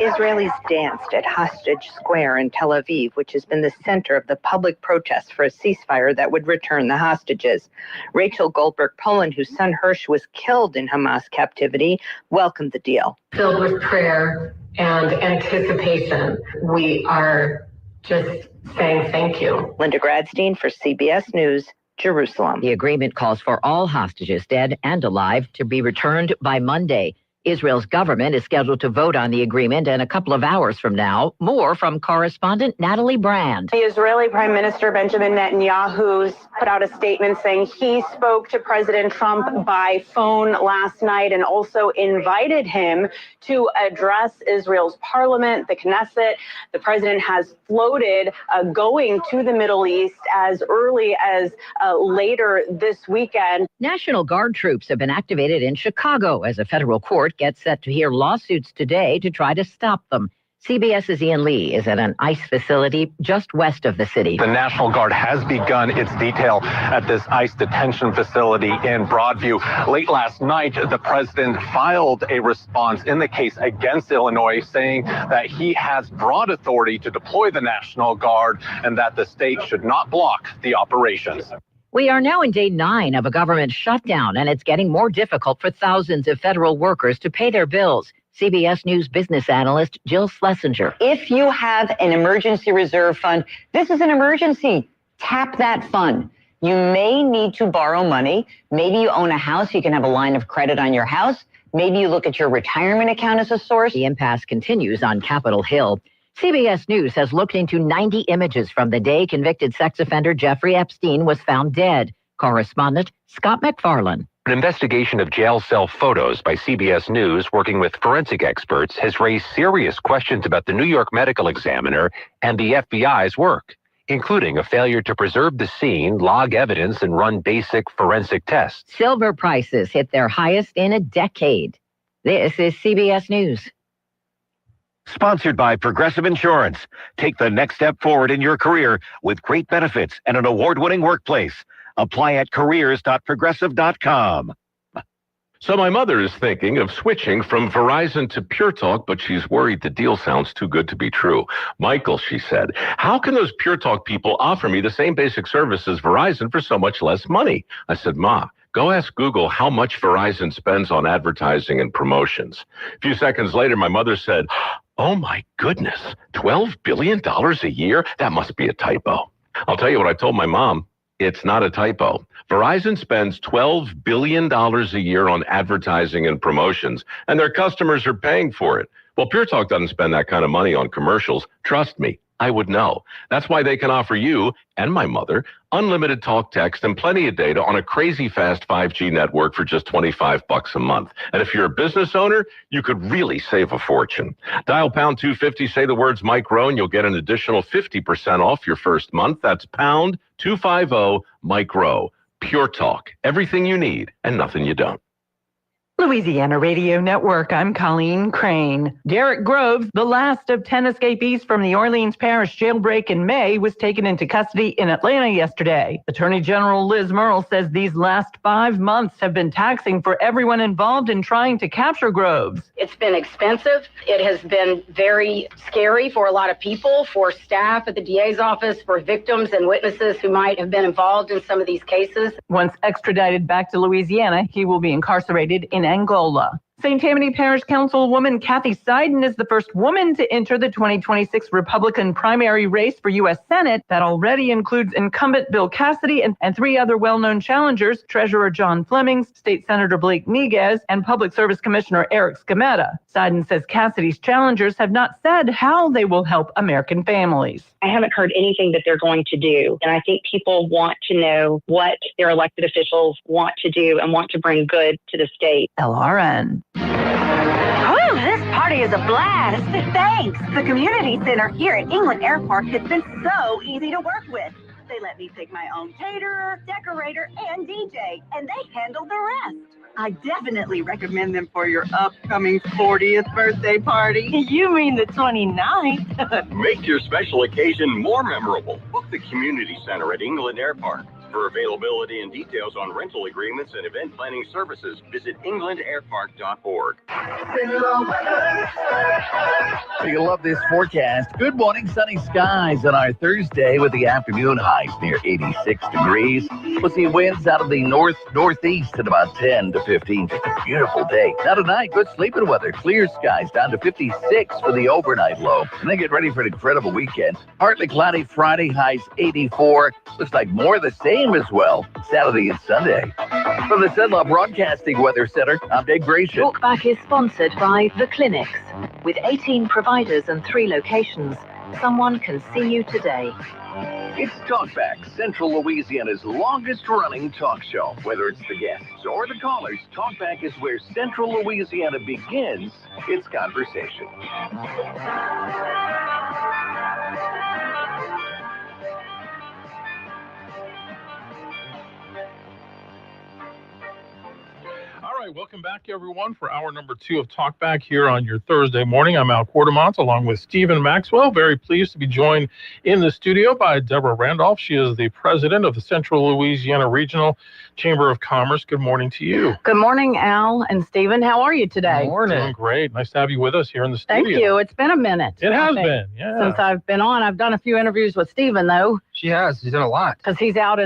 Israelis danced at Hostage Square in Tel Aviv, which has been the center of the public protest for a ceasefire that would return the hostages. Rachel Goldberg-Poland, whose son Hirsch was killed in Hamas captivity, welcomed the deal. Filled with prayer and anticipation. We are just saying thank you. Linda Gradstein for CBS News, Jerusalem. The agreement calls for all hostages, dead and alive, to be returned by Monday. Israel's government is scheduled to vote on the agreement in a couple of hours from now. More from correspondent Natalie Brand. The Israeli Prime Minister Benjamin Netanyahu put out a statement saying he spoke to President Trump by phone last night and also invited him to address Israel's parliament, the Knesset. The president has floated going to the Middle East as early as later this weekend. National Guard troops have been activated in Chicago as a federal court gets set to hear lawsuits today to try to stop them. CBS's Ian Lee is at an ICE facility just west of the city. The National Guard has begun its detail at this ICE detention facility in Broadview. Late last night, the president filed a response in the case against Illinois, saying that he has broad authority to deploy the National Guard and that the state should not block the operations. We are now in day 9 of a government shutdown, and it's getting more difficult for thousands of federal workers to pay their bills. CBS News business analyst Jill Schlesinger. If you have an emergency reserve fund, this is an emergency. Tap that fund. You may need to borrow money. Maybe you own a house. You can have a line of credit on your house. Maybe you look at your retirement account as a source. The impasse continues on Capitol Hill. CBS News has looked into 90 images from the day convicted sex offender Jeffrey Epstein was found dead. Correspondent Scott McFarlane. An investigation of jail cell photos by CBS News, working with forensic experts, has raised serious questions about the New York Medical Examiner and the FBI's work, including a failure to preserve the scene, log evidence, and run basic forensic tests. Silver prices hit their highest in a decade. This is CBS News. Sponsored by Progressive Insurance. Take the next step forward in your career with great benefits and an award-winning workplace. Apply at careers.progressive.com. So my mother is thinking of switching from Verizon to Pure Talk, but she's worried the deal sounds too good to be true. Michael, she said, how can those Pure Talk people offer me the same basic service as Verizon for so much less money? I said, Ma, go ask Google how much Verizon spends on advertising and promotions. A few seconds later, my mother said, oh my goodness, $12 billion a year? That must be a typo. I'll tell you what I told my mom. It's not a typo. Verizon spends $12 billion a year on advertising and promotions, and their customers are paying for it. Well, Pure Talk doesn't spend that kind of money on commercials. Trust me, I would know. That's why they can offer you and my mother unlimited talk, text, and plenty of data on a crazy fast 5G network for just $25 a month. And if you're a business owner, you could really save a fortune. Dial pound 250, say the words Mike Rowe, and you'll get an additional 50% off your first month. That's pound 250 Mike Rowe. Pure Talk. Everything you need and nothing you don't. Louisiana Radio Network, I'm Colleen Crane. Derek Groves, the last of 10 escapees from the Orleans Parish jailbreak in May, was taken into custody in Atlanta yesterday. Attorney General Liz Murrill says these last 5 months have been taxing for everyone involved in trying to capture Groves. It's been expensive. It has been very scary for a lot of people, for staff at the DA's office, for victims and witnesses who might have been involved in some of these cases. Once extradited back to Louisiana, he will be incarcerated in Angola. St. Tammany Parish Councilwoman Kathy Seiden is the first woman to enter the 2026 Republican primary race for U.S. Senate. That already includes incumbent Bill Cassidy and 3 other well-known challengers, Treasurer John Flemings, State Senator Blake Miguez, and Public Service Commissioner Eric Scametta. Seiden says Cassidy's challengers have not said how they will help American families. I haven't heard anything that they're going to do, and I think people want to know what their elected officials want to do and want to bring good to the state. LRN. Whew, this party is a blast. Thanks. The community center here at England Airport has been so easy to work with. They let me pick my own caterer, decorator, and DJ, and they handle the rest. I definitely recommend them for your upcoming 40th birthday party. You mean the 29th? Make your special occasion more memorable. Book the community center at England Airport. For availability and details on rental agreements and event planning services, visit englandairpark.org. You love this forecast. Good morning, sunny skies on our Thursday with the afternoon highs near 86 degrees. We'll see winds out of the northeast at about 10 to 15. Just a beautiful day. Now tonight, good sleeping weather. Clear skies down to 56 for the overnight low. And then get ready for an incredible weekend. Partly cloudy Friday, highs 84. Looks like more of the same as well Saturday and Sunday. From the Cenla Broadcasting Weather Center, I'm Dave Gratian. Talkback is sponsored by The Clinics. With 18 providers and 3 locations, someone can see you today. It's Talkback, Central Louisiana's longest-running talk show. Whether it's the guests or the callers, Talkback is where Central Louisiana begins its conversation. All right, welcome back, everyone, for hour number 2 of Talkback here on your Thursday morning. I'm Al Quartermont, along with Stephen Maxwell. Very pleased to be joined in the studio by Deborah Randolph. She is the president of the Central Louisiana Regional Chamber of Commerce. Good morning to you. Good morning, Al and Stephen. How are you today? Good morning. Doing great. Nice to have you with us here in the studio. Thank you. It's been a minute. It has been, yeah. Since I've been on. I've done a few interviews with Stephen, though. She has. She's done a lot. Because he's out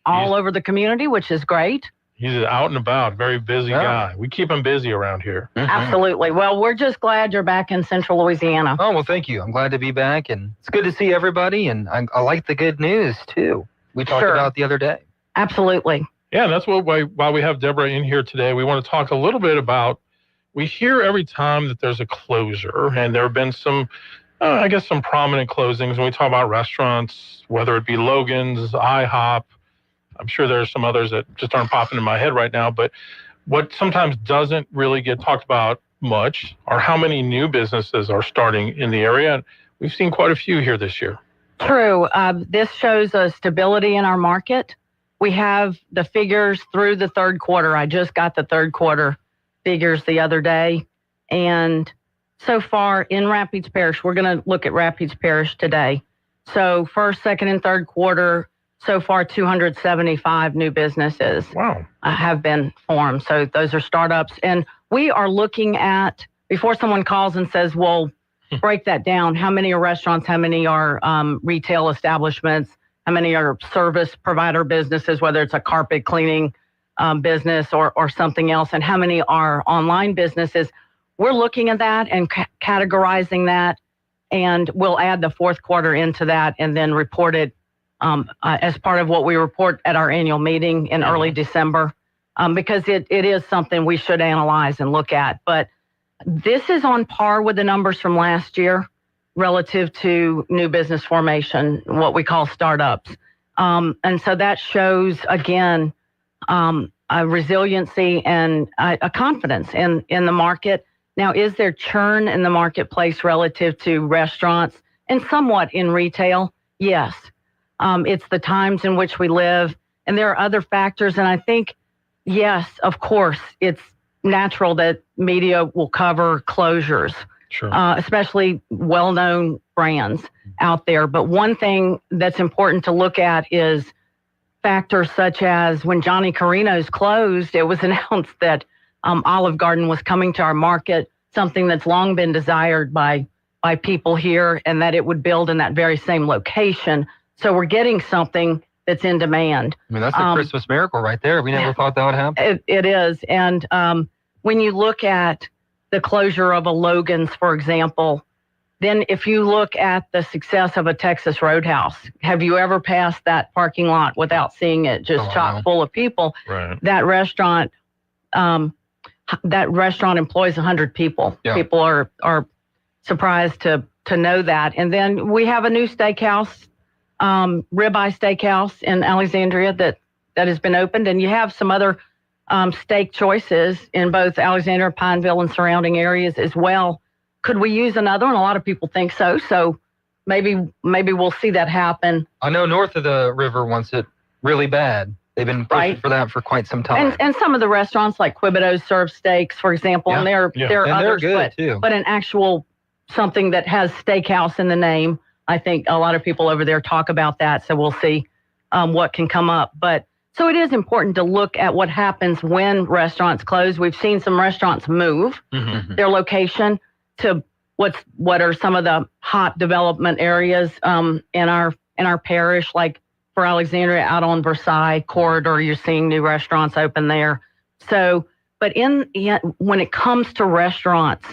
all over the community, which is great. He's out and about, very busy guy. We keep him busy around here. Mm-hmm. Absolutely. Well, we're just glad you're back in Central Louisiana. Oh, well, thank you. I'm glad to be back, and it's good to see everybody, and I like the good news, too. We talked about the other day. Absolutely. Yeah, that's why we have Deborah in here today. We want to talk a little bit about, we hear every time that there's a closure, and there have been some, I guess, some prominent closings when we talk about restaurants, whether it be Logan's, IHOP. I'm sure there's some others that just aren't popping in my head right now, but what sometimes doesn't really get talked about much are how many new businesses are starting in the area. And we've seen quite a few here this year. True. This shows a stability in our market. We have the figures through the third quarter. I just got the third quarter figures the other day. And so far in Rapides Parish, we're going to look at Rapides Parish today. So first, second, and third quarter, so far 275 new businesses have been formed. So those are startups. And we are looking at, before someone calls and says, well, break that down. How many are restaurants? How many are retail establishments? How many are service provider businesses, whether it's a carpet cleaning business or something else? And how many are online businesses? We're looking at that and categorizing that. And we'll add the fourth quarter into that and then report it as part of what we report at our annual meeting in early December, because it is something we should analyze and look at. But this is on par with the numbers from last year relative to new business formation, what we call startups. And so that shows, again, a resiliency and a confidence in the market. Now, is there churn in the marketplace relative to restaurants and somewhat in retail? Yes. It's the times in which we live, and there are other factors. And I think, yes, of course, it's natural that media will cover closures, especially well-known brands out there. But one thing that's important to look at is factors such as when Johnny Carino's closed, it was announced that Olive Garden was coming to our market, something that's long been desired by people here, and that it would build in that very same location. So we're getting something that's in demand. I mean, that's a Christmas miracle right there. We never thought that would happen. It is. And when you look at the closure of a Logan's, for example, then if you look at the success of a Texas Roadhouse, have you ever passed that parking lot without seeing it just chock full of people? Right. That restaurant employs 100 people. Yeah. People are surprised to know that. And then we have a new steakhouse, Ribeye Steakhouse in Alexandria that has been opened, and you have some other steak choices in both Alexandria, Pineville, and surrounding areas as well. Could we use another one? A lot of people think so. So maybe we'll see that happen. I know north of the river wants it really bad. They've been pushing for that for quite some time. And some of the restaurants like Quibido's serve steaks, for example, and there are others, good too. But an actual something that has steakhouse in the name, I think a lot of people over there talk about that. So we'll see what can come up. But so it is important to look at what happens when restaurants close. We've seen some restaurants move their location to what are some of the hot development areas in our parish, like for Alexandria out on Versailles corridor, you're seeing new restaurants open there. So, but when it comes to restaurants,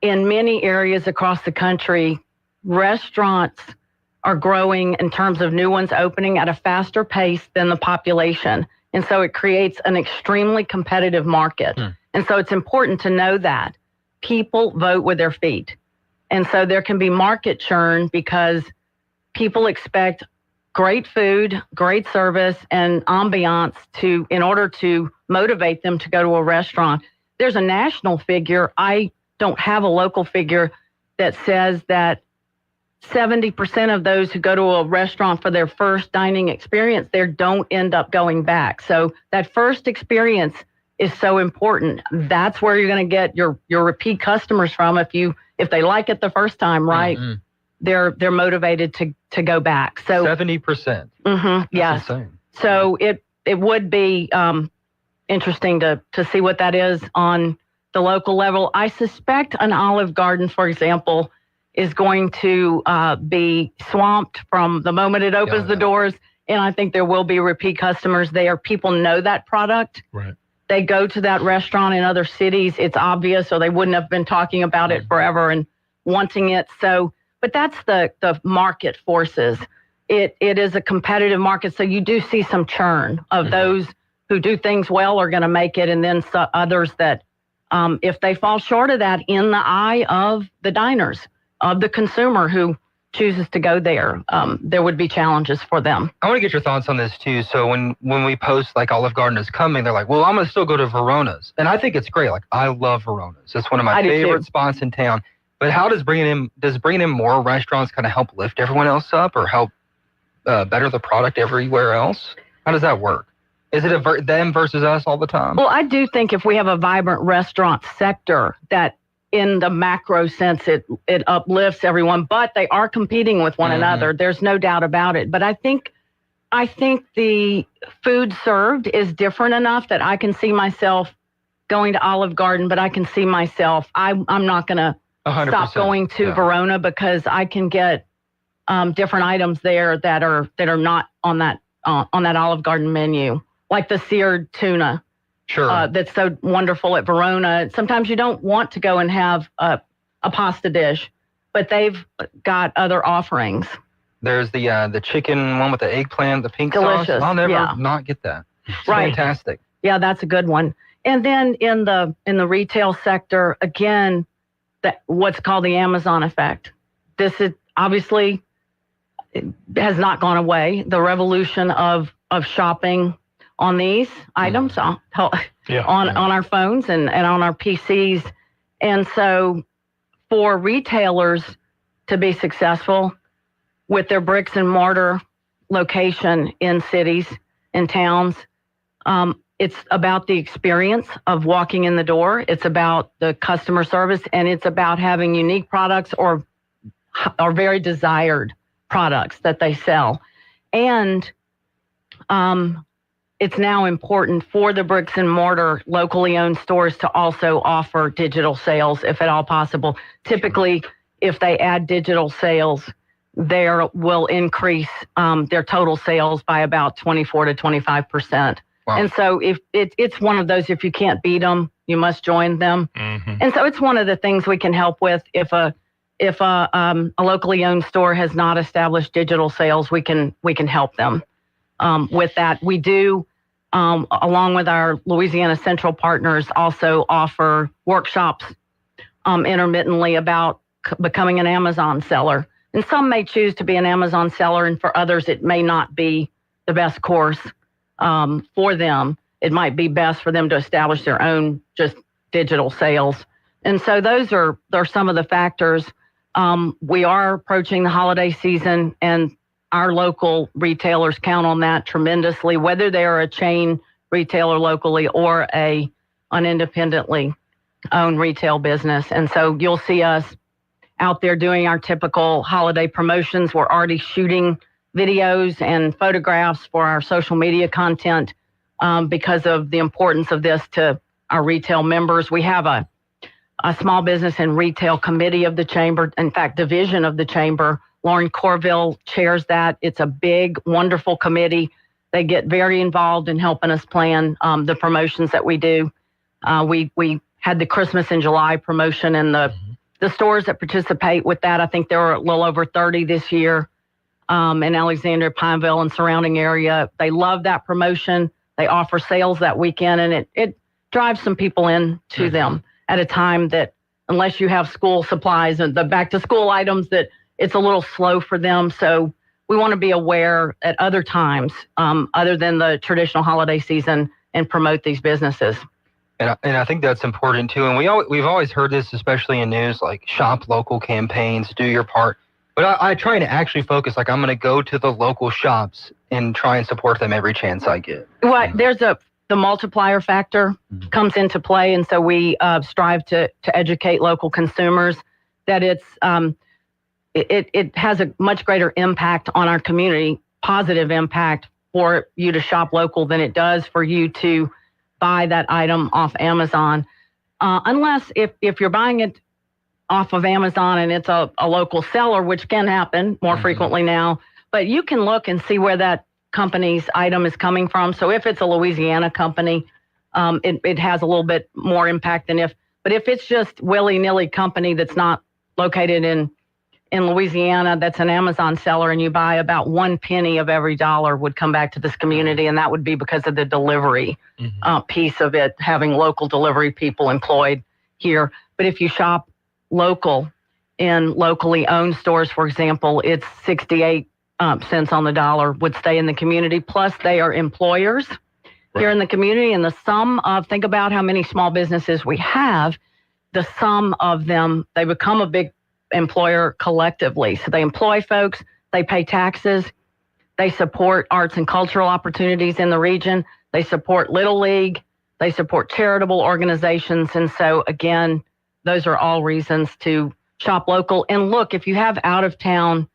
in many areas across the country, restaurants are growing in terms of new ones opening at a faster pace than the population. And so it creates an extremely competitive market. And so it's important to know that people vote with their feet. And so there can be market churn because people expect great food, great service, and ambiance in order to motivate them to go to a restaurant. There's a national figure. I don't have a local figure that says that 70% of those who go to a restaurant for their first dining experience there don't end up going back. So that first experience is so important. That's where you're going to get your repeat customers from. If they like it the first time, right? They're motivated to go back. So 70%. Yes. Insane. So it would be interesting to see what that is on the local level. I suspect an Olive Garden, for example, is going to be swamped from the moment it opens the doors. And I think there will be repeat customers there. People know that product. Right. They go to that restaurant in other cities. It's obvious, or they wouldn't have been talking about it forever and wanting it. So, but that's the market forces. It is a competitive market. So you do see some churn of those who do things well are going to make it, and then others that, if they fall short of that in the eye of the diners, of the consumer who chooses to go there, there would be challenges for them. I want to get your thoughts on this too. So when we post like Olive Garden is coming, they're like, well, I'm going to still go to Verona's. And I think it's great. Like, I love Verona's. It's one of my favorite spots in town. But how does bringing in more restaurants kind of help lift everyone else up or help better the product everywhere else? How does that work? Is it them versus us all the time? Well, I do think if we have a vibrant restaurant sector, that in the macro sense, it uplifts everyone, but they are competing with one another. There's no doubt about it. But I think the food served is different enough that I can see myself going to Olive Garden, but I can see myself, I'm not going to stop going to Verona because I can get different items there that are not on that Olive Garden menu, like the seared tuna. Sure. That's so wonderful at Verona. Sometimes you don't want to go and have a pasta dish, but they've got other offerings. There's the chicken one with the eggplant, the pink Delicious. sauce. I'll never not get that. It's fantastic. Yeah, that's a good one. And then in the retail sector, again, what's called the Amazon effect. This is obviously, it has not gone away. The revolution of shopping on these items on our phones and on our PCs. And so for retailers to be successful with their bricks and mortar location in cities and towns, it's about the experience of walking in the door. It's about the customer service, and it's about having unique products or very desired products that they sell. And it's now important for the bricks and mortar locally owned stores to also offer digital sales, if at all possible. Typically, if they add digital sales, there will increase their total sales by about 24 to 25%. Wow. And so if it's one of those, if you can't beat them, you must join them. And so it's one of the things we can help with. If a locally owned store has not established digital sales, we can help them with that. We do, along with our Louisiana Central partners, also offer workshops intermittently about becoming an Amazon seller. And some may choose to be an Amazon seller, and for others, it may not be the best course for them. It might be best for them to establish their own just digital sales. And so those are some of the factors. We are approaching the holiday season, and our local retailers count on that tremendously, whether they're a chain retailer locally or an independently owned retail business. And so you'll see us out there doing our typical holiday promotions. We're already shooting videos and photographs for our social media content because of the importance of this to our retail members. We have a small business and retail committee of the chamber, in fact, division of the chamber. Lauren Corville chairs that. It's a big, wonderful committee. They get very involved in helping us plan the promotions that we do. We had the Christmas in July promotion, and the stores that participate with that, I think there were a little over 30 this year in Alexandria, Pineville, and surrounding area. They love that promotion. They offer sales that weekend, and it drives some people in to them at a time that, unless you have school supplies and the back-to-school items, that it's a little slow for them. So we want to be aware at other times, other than the traditional holiday season, and promote these businesses. And I think that's important too. And we've always heard this, especially in news, like shop local campaigns, do your part. But I try to actually focus, like I'm going to go to the local shops and try and support them every chance I get. Well, there's the multiplier factor comes into play. And so we strive to educate local consumers that it has a much greater impact on our community, positive impact for you to shop local than it does for you to buy that item off Amazon. Unless if you're buying it off of Amazon and it's a local seller, which can happen more frequently now, but you can look and see where that company's item is coming from. So if it's a Louisiana company, it has a little bit more impact than but if it's just willy-nilly company that's not located in Louisiana that's an Amazon seller, and you buy about 1 penny of every dollar would come back to this community, and that would be because of the delivery piece of it, having local delivery people employed here. But if you shop local in locally owned stores, for example, it's 68 cents on the dollar would stay in the community. Plus, they are employers here in the community, and the sum of, think about how many small businesses we have, the sum of them, they become a big employer collectively. So they employ folks, they pay taxes, they support arts and cultural opportunities in the region, they support Little League, they support charitable organizations. And so again, those are all reasons to shop local. And look, if you have out of town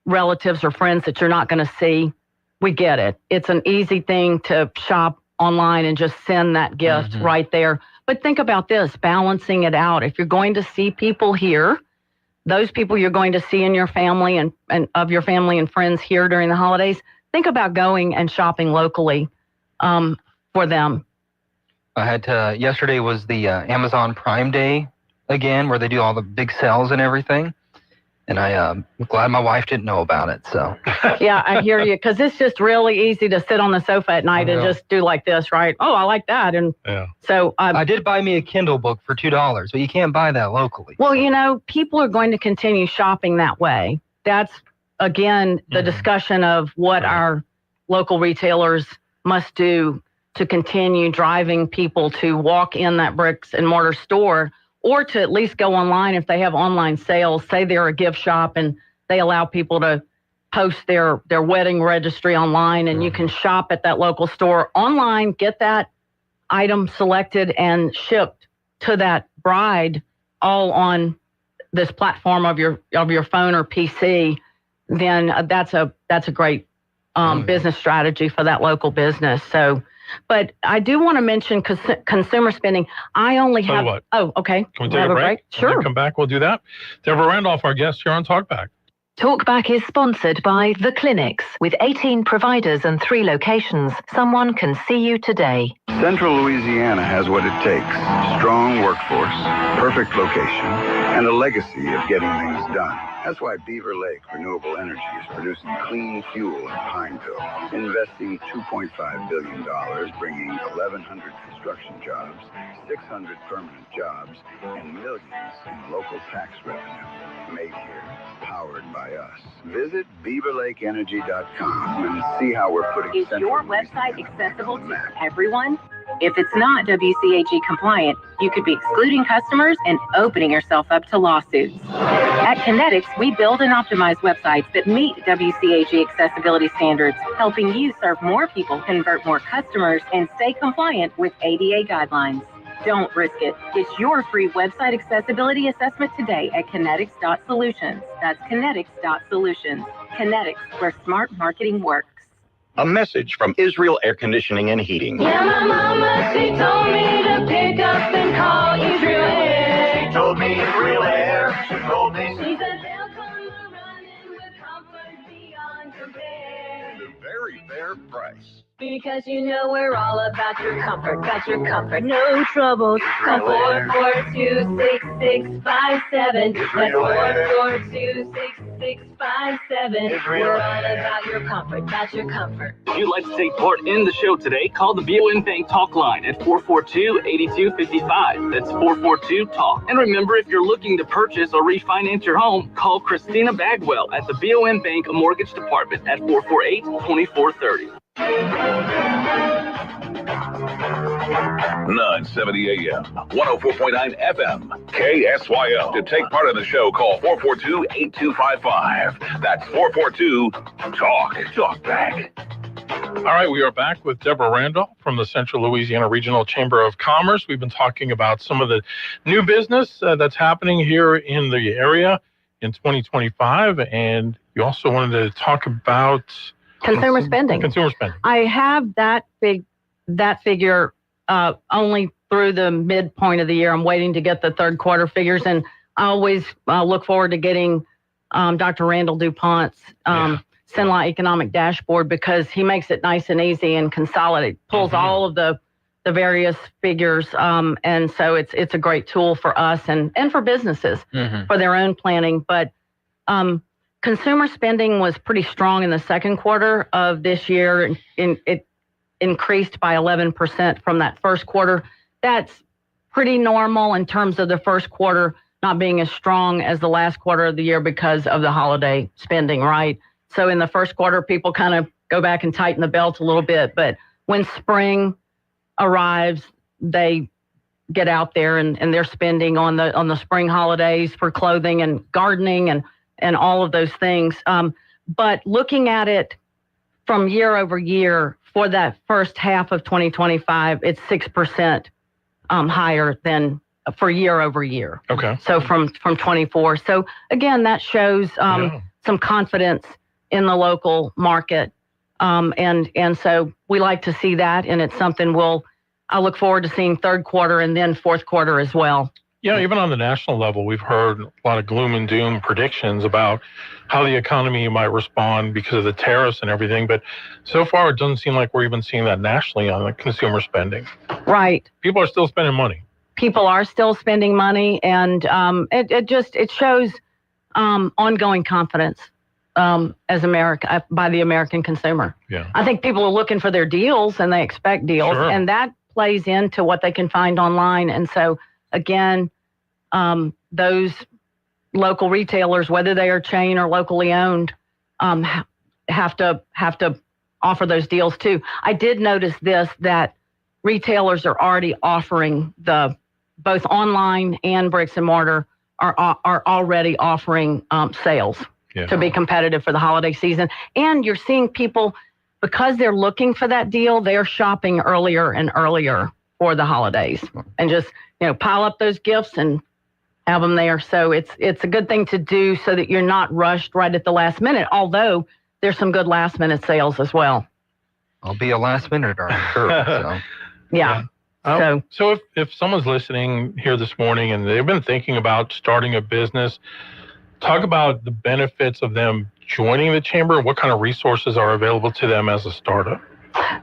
relatives or friends that you're not going to see, we get it. It's an easy thing to shop online and just send that gift right there. But think about this, balancing it out. If you're going to see people here, those people you're going to see in your family and of your family and friends here during the holidays, think about going and shopping locally for them. I had to, yesterday was the Amazon Prime Day again, where they do all the big sales and everything. And I'm glad my wife didn't know about it. So yeah, I hear you, because it's just really easy to sit on the sofa at night and just do like this, right? Oh, I like that. And so I did buy me a Kindle book for $2, but you can't buy that locally. Well, you know, people are going to continue shopping that way. That's, again, the discussion of what our local retailers must do to continue driving people to walk in that bricks and mortar store, or to at least go online if they have online sales. Say they're a gift shop and they allow people to post their wedding registry online, and you can shop at that local store online, get that item selected and shipped to that bride all on this platform of your phone or PC. Then that's a great business strategy for that local business. So. But I do want to mention consumer spending. I only have. What? Oh, okay. Can we take a break? Sure. When we come back, we'll do that. Deborah Randolph, our guest here on Talkback. Talkback is sponsored by The Clinics. With 18 providers and 3 locations, someone can see you today. Central Louisiana has what it takes. Strong workforce, perfect location, and a legacy of getting things done. That's why Beaver Lake Renewable Energy is producing clean fuel in Pineville, investing $2.5 billion, bringing 1,100 construction jobs, 600 permanent jobs, and millions in local tax revenue. Made here, powered by us. Visit BeaverLakeEnergy.com and see how we're putting Is your website accessible to everyone? If it's not WCAG compliant, you could be excluding customers and opening yourself up to lawsuits. At Kinetics, we build and optimize websites that meet WCAG accessibility standards, helping you serve more people, convert more customers, and stay compliant with ADA guidelines. Don't risk it. Get your free website accessibility assessment today at kinetics.solutions. That's kinetics.solutions. Kinetics, where smart marketing works. A message from Israel Air Conditioning and Heating. Yeah, my mama, she told me to pick up and call Israel Air. She told me Israel Air. She told me. She said they'll come running with comfort beyond compare. At a very fair price. Because you know we're all about your comfort, no troubles. Call 442-6657. That's 442-6657. We're all about your comfort. If you'd like to take part in the show today, call the BOM Bank Talk line at 442-8255. That's 442-TALK. And remember, if you're looking to purchase or refinance your home, call Christina Bagwell at the BOM Bank Mortgage Department at 448-2430. 970 AM, 104.9 FM, KSYO. To take part in the show, call 442-8255. That's 442-TALK. Talkback. All right, we are back with Deborah Randolph from the Central Louisiana Regional Chamber of Commerce. We've been talking about some of the new business that's happening here in the area in 2025, and you also wanted to talk about consumer spending. I have that figure only through the midpoint of the year. I'm waiting to get the third quarter figures, and I always look forward to getting Dr. Randall DuPont's Cenla Economic Dashboard, because he makes it nice and easy and pulls all of the various figures, and so it's a great tool for us and for businesses for their own planning. But Consumer spending was pretty strong in the second quarter of this year. It increased by 11% from that first quarter. That's pretty normal in terms of the first quarter not being as strong as the last quarter of the year because of the holiday spending, right? So in the first quarter, people kind of go back and tighten the belt a little bit. But when spring arrives, they get out there and they're spending on the spring holidays for clothing and gardening and all of those things. But looking at it from year over year for that first half of 2025, it's 6% higher than for year over year. Okay. So from 24. So again, that shows some confidence in the local market. And so we like to see that, and it's something I look forward to seeing third quarter and then fourth quarter as well. Yeah, even on the national level, we've heard a lot of gloom and doom predictions about how the economy might respond because of the tariffs and everything. But so far, it doesn't seem like we're even seeing that nationally on the consumer spending. Right. People are still spending money. People are still spending money, and it shows ongoing confidence as America by the American consumer. Yeah. I think people are looking for their deals, and they expect deals, Sure. and that plays into what they can find online. And so, again, those local retailers, whether they are chain or locally owned, have to offer those deals too. I did notice that retailers are already offering both online and bricks and mortar are already offering sales to be competitive for the holiday season. And you're seeing people, because they're looking for that deal, they're shopping earlier and earlier for the holidays and just, pile up those gifts and have them there. So it's a good thing to do so that you're not rushed right at the last minute, although there's some good last minute sales as well. I'll be a last minute, I'm sure. So. Yeah. So if someone's listening here this morning and they've been thinking about starting a business, talk about the benefits of them joining the chamber. What kind of resources are available to them as a startup?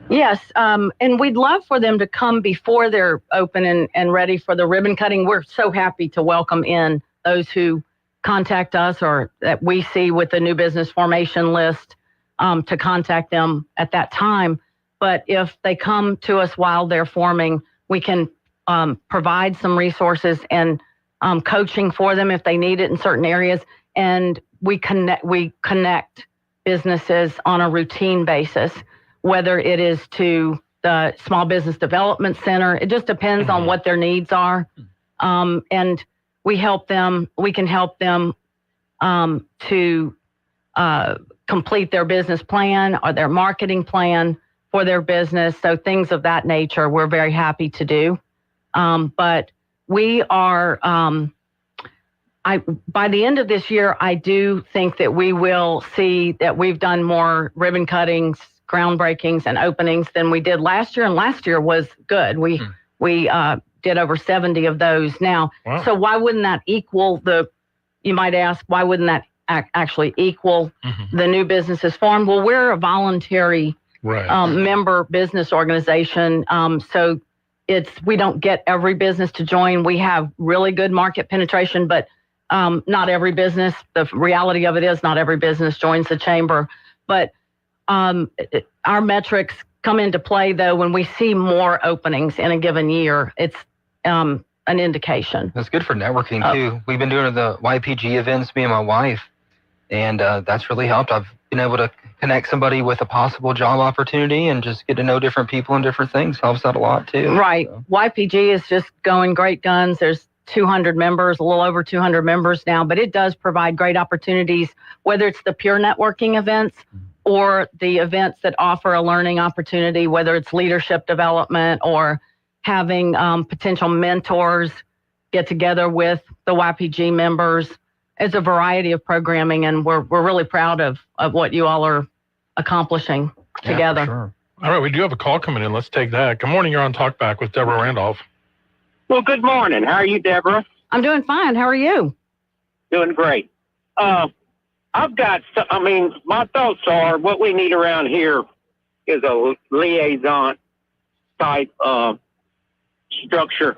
Yes, and we'd love for them to come before they're open and ready for the ribbon cutting. We're so happy to welcome in those who contact us or that we see with the new business formation list to contact them at that time. But if they come to us while they're forming, we can provide some resources and coaching for them if they need it in certain areas. And we connect businesses on a routine basis, whether it is to the Small Business Development Center. It just depends on what their needs are. And we can help them to complete their business plan or their marketing plan for their business. So things of that nature, we're very happy to do. But we are, by the end of this year, I do think that we will see that we've done more ribbon cuttings, groundbreakings, and openings than we did last year. And last year was good. We did over 70 of those now. Wow. So why wouldn't that equal you might ask, why wouldn't that actually equal the new businesses formed? Well, we're a voluntary member business organization. So we don't get every business to join. We have really good market penetration, but not every business, the reality of it is not every business joins the chamber. But our metrics come into play, though, when we see more openings in a given year. It's an indication. It's good for networking, too. We've been doing the YPG events, me and my wife, and that's really helped. I've been able to connect somebody with a possible job opportunity and just get to know different people and different things. Helps out a lot, too. Right. So. YPG is just going great guns. There's 200 members, a little over 200 members now, but it does provide great opportunities, whether it's the pure networking events or the events that offer a learning opportunity, whether it's leadership development or having potential mentors get together with the YPG members. It's a variety of programming, and we're really proud of what you all are accomplishing together. Sure. All right, we do have a call coming in. Let's take that. Good morning. You're on Talkback with Deborah Randolph. Well, good morning. How are you, Deborah? I'm doing fine. How are you? Doing great. My thoughts are what we need around here is a liaison type structure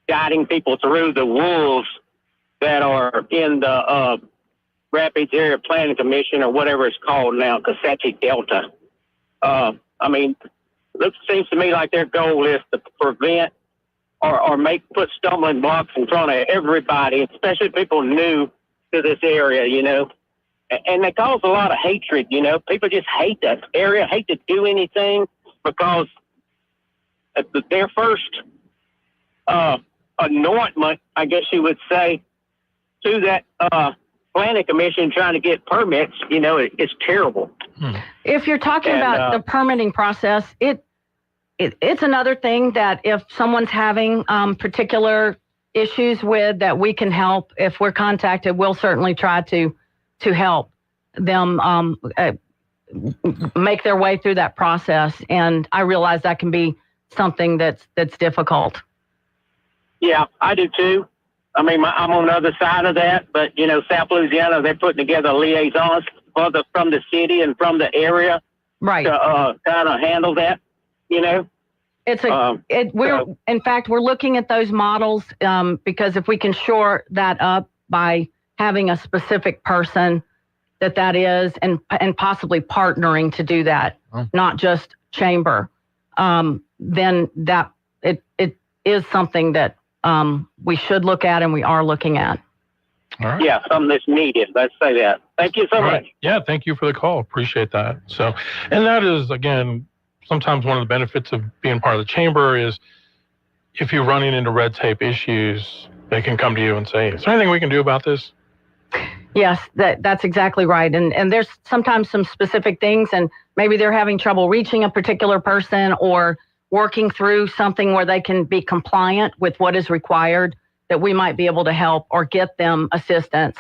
guiding people through the wolves that are in the Rapids Area Planning Commission, or whatever it's called now, Coxsackie Delta. I mean, it seems to me like their goal is to prevent or put stumbling blocks in front of everybody, especially people new to this area, you know. And they cause a lot of hatred, you know. People just hate that area, hate to do anything because their first anointment, I guess you would say, to that planning commission trying to get permits, you know, it's terrible. If you're talking about the permitting process, it's another thing that if someone's having particular issues with that we can help, if we're contacted, we'll certainly try to help them make their way through that process. And I realize that can be something that's difficult. Yeah, I do too. I mean, I'm on the other side of that, but you know, South Louisiana, they're putting together liaisons from the city and from the area, right, to kind of handle that. You know, in fact, we're looking at those models because if we can shore that up by having a specific person that is, and possibly partnering to do that, not just chamber, then that it is something that we should look at and we are looking at. All right. Yeah, something that's needed. Let's say that. Thank you so much. Yeah, thank you for the call. Appreciate that. So, and that is, again, sometimes one of the benefits of being part of the chamber is if you're running into red tape issues, they can come to you and say, is there anything we can do about this? Yes, that's exactly right. And there's sometimes some specific things, and maybe they're having trouble reaching a particular person or working through something where they can be compliant with what is required, that we might be able to help or get them assistance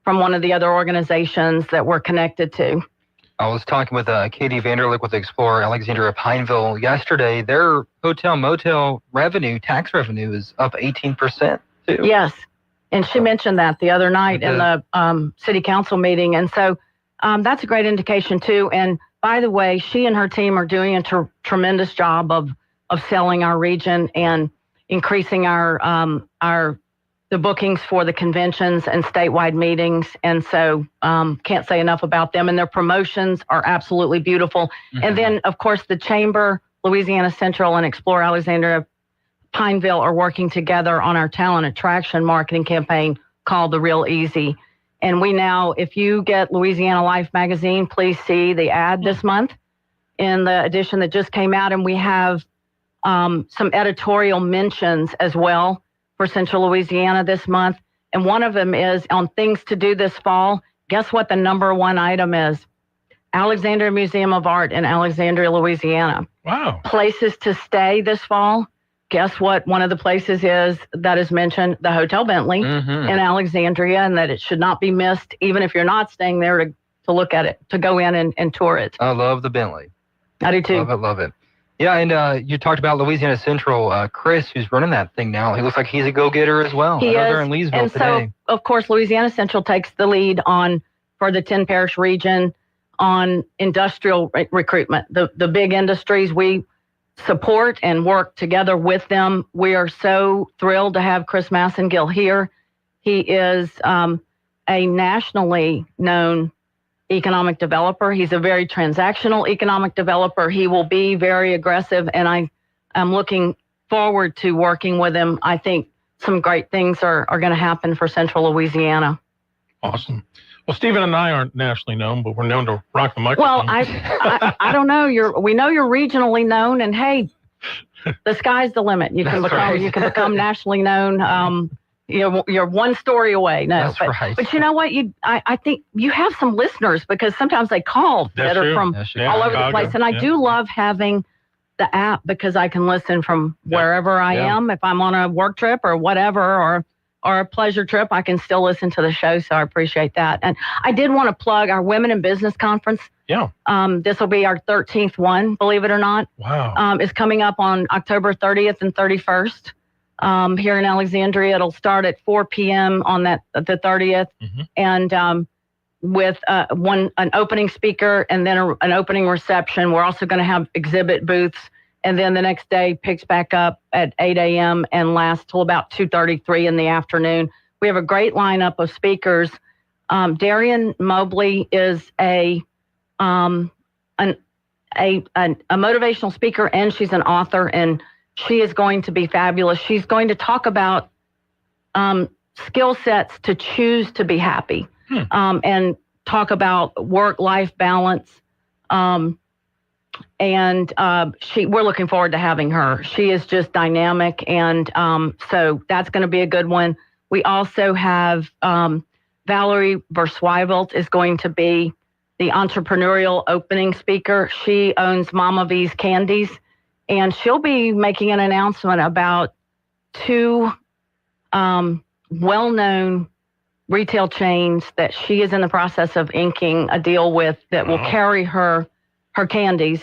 from one of the other organizations that we're connected to. I was talking with Katie Vanderlick with Explorer Alexandria Pineville yesterday. Their hotel motel revenue, tax revenue, is up 18% too. Yes, and she mentioned that the other night in the city council meeting, and so that's a great indication too. And by the way, she and her team are doing a tremendous job of selling our region and increasing the bookings for the conventions and statewide meetings. And so can't say enough about them. And their promotions are absolutely beautiful. Mm-hmm. And then, of course, the Chamber, Louisiana Central, and Explore Alexandria Pineville are working together on our talent attraction marketing campaign called The Real Easy. And we now, if you get Louisiana Life magazine, please see the ad this month in the edition that just came out. And we have some editorial mentions as well for Central Louisiana this month. And one of them is on things to do this fall. Guess what the number one item is? Alexandria Museum of Art in Alexandria, Louisiana. Wow. Places to stay this fall. Guess what one of the places is that is mentioned? The Hotel Bentley in Alexandria, and that it should not be missed, even if you're not staying there, to look at it, to go in and tour it. I love the Bentley. I do too. Love it. Yeah, and you talked about Louisiana Central, Chris, who's running that thing now. He looks like he's a go-getter as well. He is. They're in Leesville and today. So, of course, Louisiana Central takes the lead for the 10-parish region on industrial recruitment. The big industries, we support and work together with them. We are so thrilled to have Chris Massengill here. He is a nationally known economic developer. He's a very transactional economic developer. He will be very aggressive, and I'm looking forward to working with him. I think some great things are going to happen for Central Louisiana. Awesome. Well, Stephen and I aren't nationally known, but we're known to rock the microphone. Well, I don't know. We know you're regionally known, and hey, the sky's the limit. You can become nationally known. You're one story away. No, but you know what? I think you have some listeners because sometimes they call that are from all over the place, and I do love having the app because I can listen from wherever I am. If I'm on a work trip or whatever, or a pleasure trip, I can still listen to the show. So I appreciate that. And I did want to plug our Women in Business Conference. Yeah. This will be our 13th one, believe it or not. Wow. It's coming up on October 30th and 31st. Here in Alexandria. It'll start at 4 p.m. on the 30th, and with an opening speaker and then an opening reception. We're also going to have exhibit booths, and then the next day picks back up at 8 a.m. and lasts till about 2:33 in the afternoon. We have a great lineup of speakers Darian Mobley is a motivational speaker, and she's an author, and she is going to be fabulous. She's going to talk about skill sets to choose to be happy, and talk about work-life balance. We're looking forward to having her. She is just dynamic, and so that's going to be a good one. We also have Valerie Versweivelt is going to be the entrepreneurial opening speaker. She owns Mama V's Candies, and she'll be making an announcement about 2 well-known retail chains that she is in the process of inking a deal with that will carry her candies.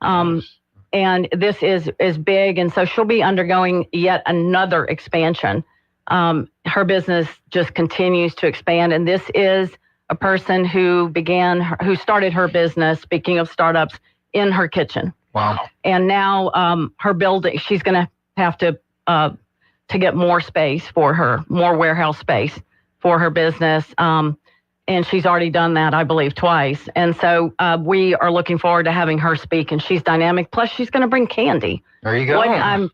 And this is big, and so she'll be undergoing yet another expansion. Her business just continues to expand, and this is a person who started her business, speaking of startups, in her kitchen. Wow. And now her building, she's going to have to get more space for her, more warehouse space for her business. And she's already done that, I believe, twice. And so we are looking forward to having her speak, and she's dynamic. Plus, she's going to bring candy. There you go.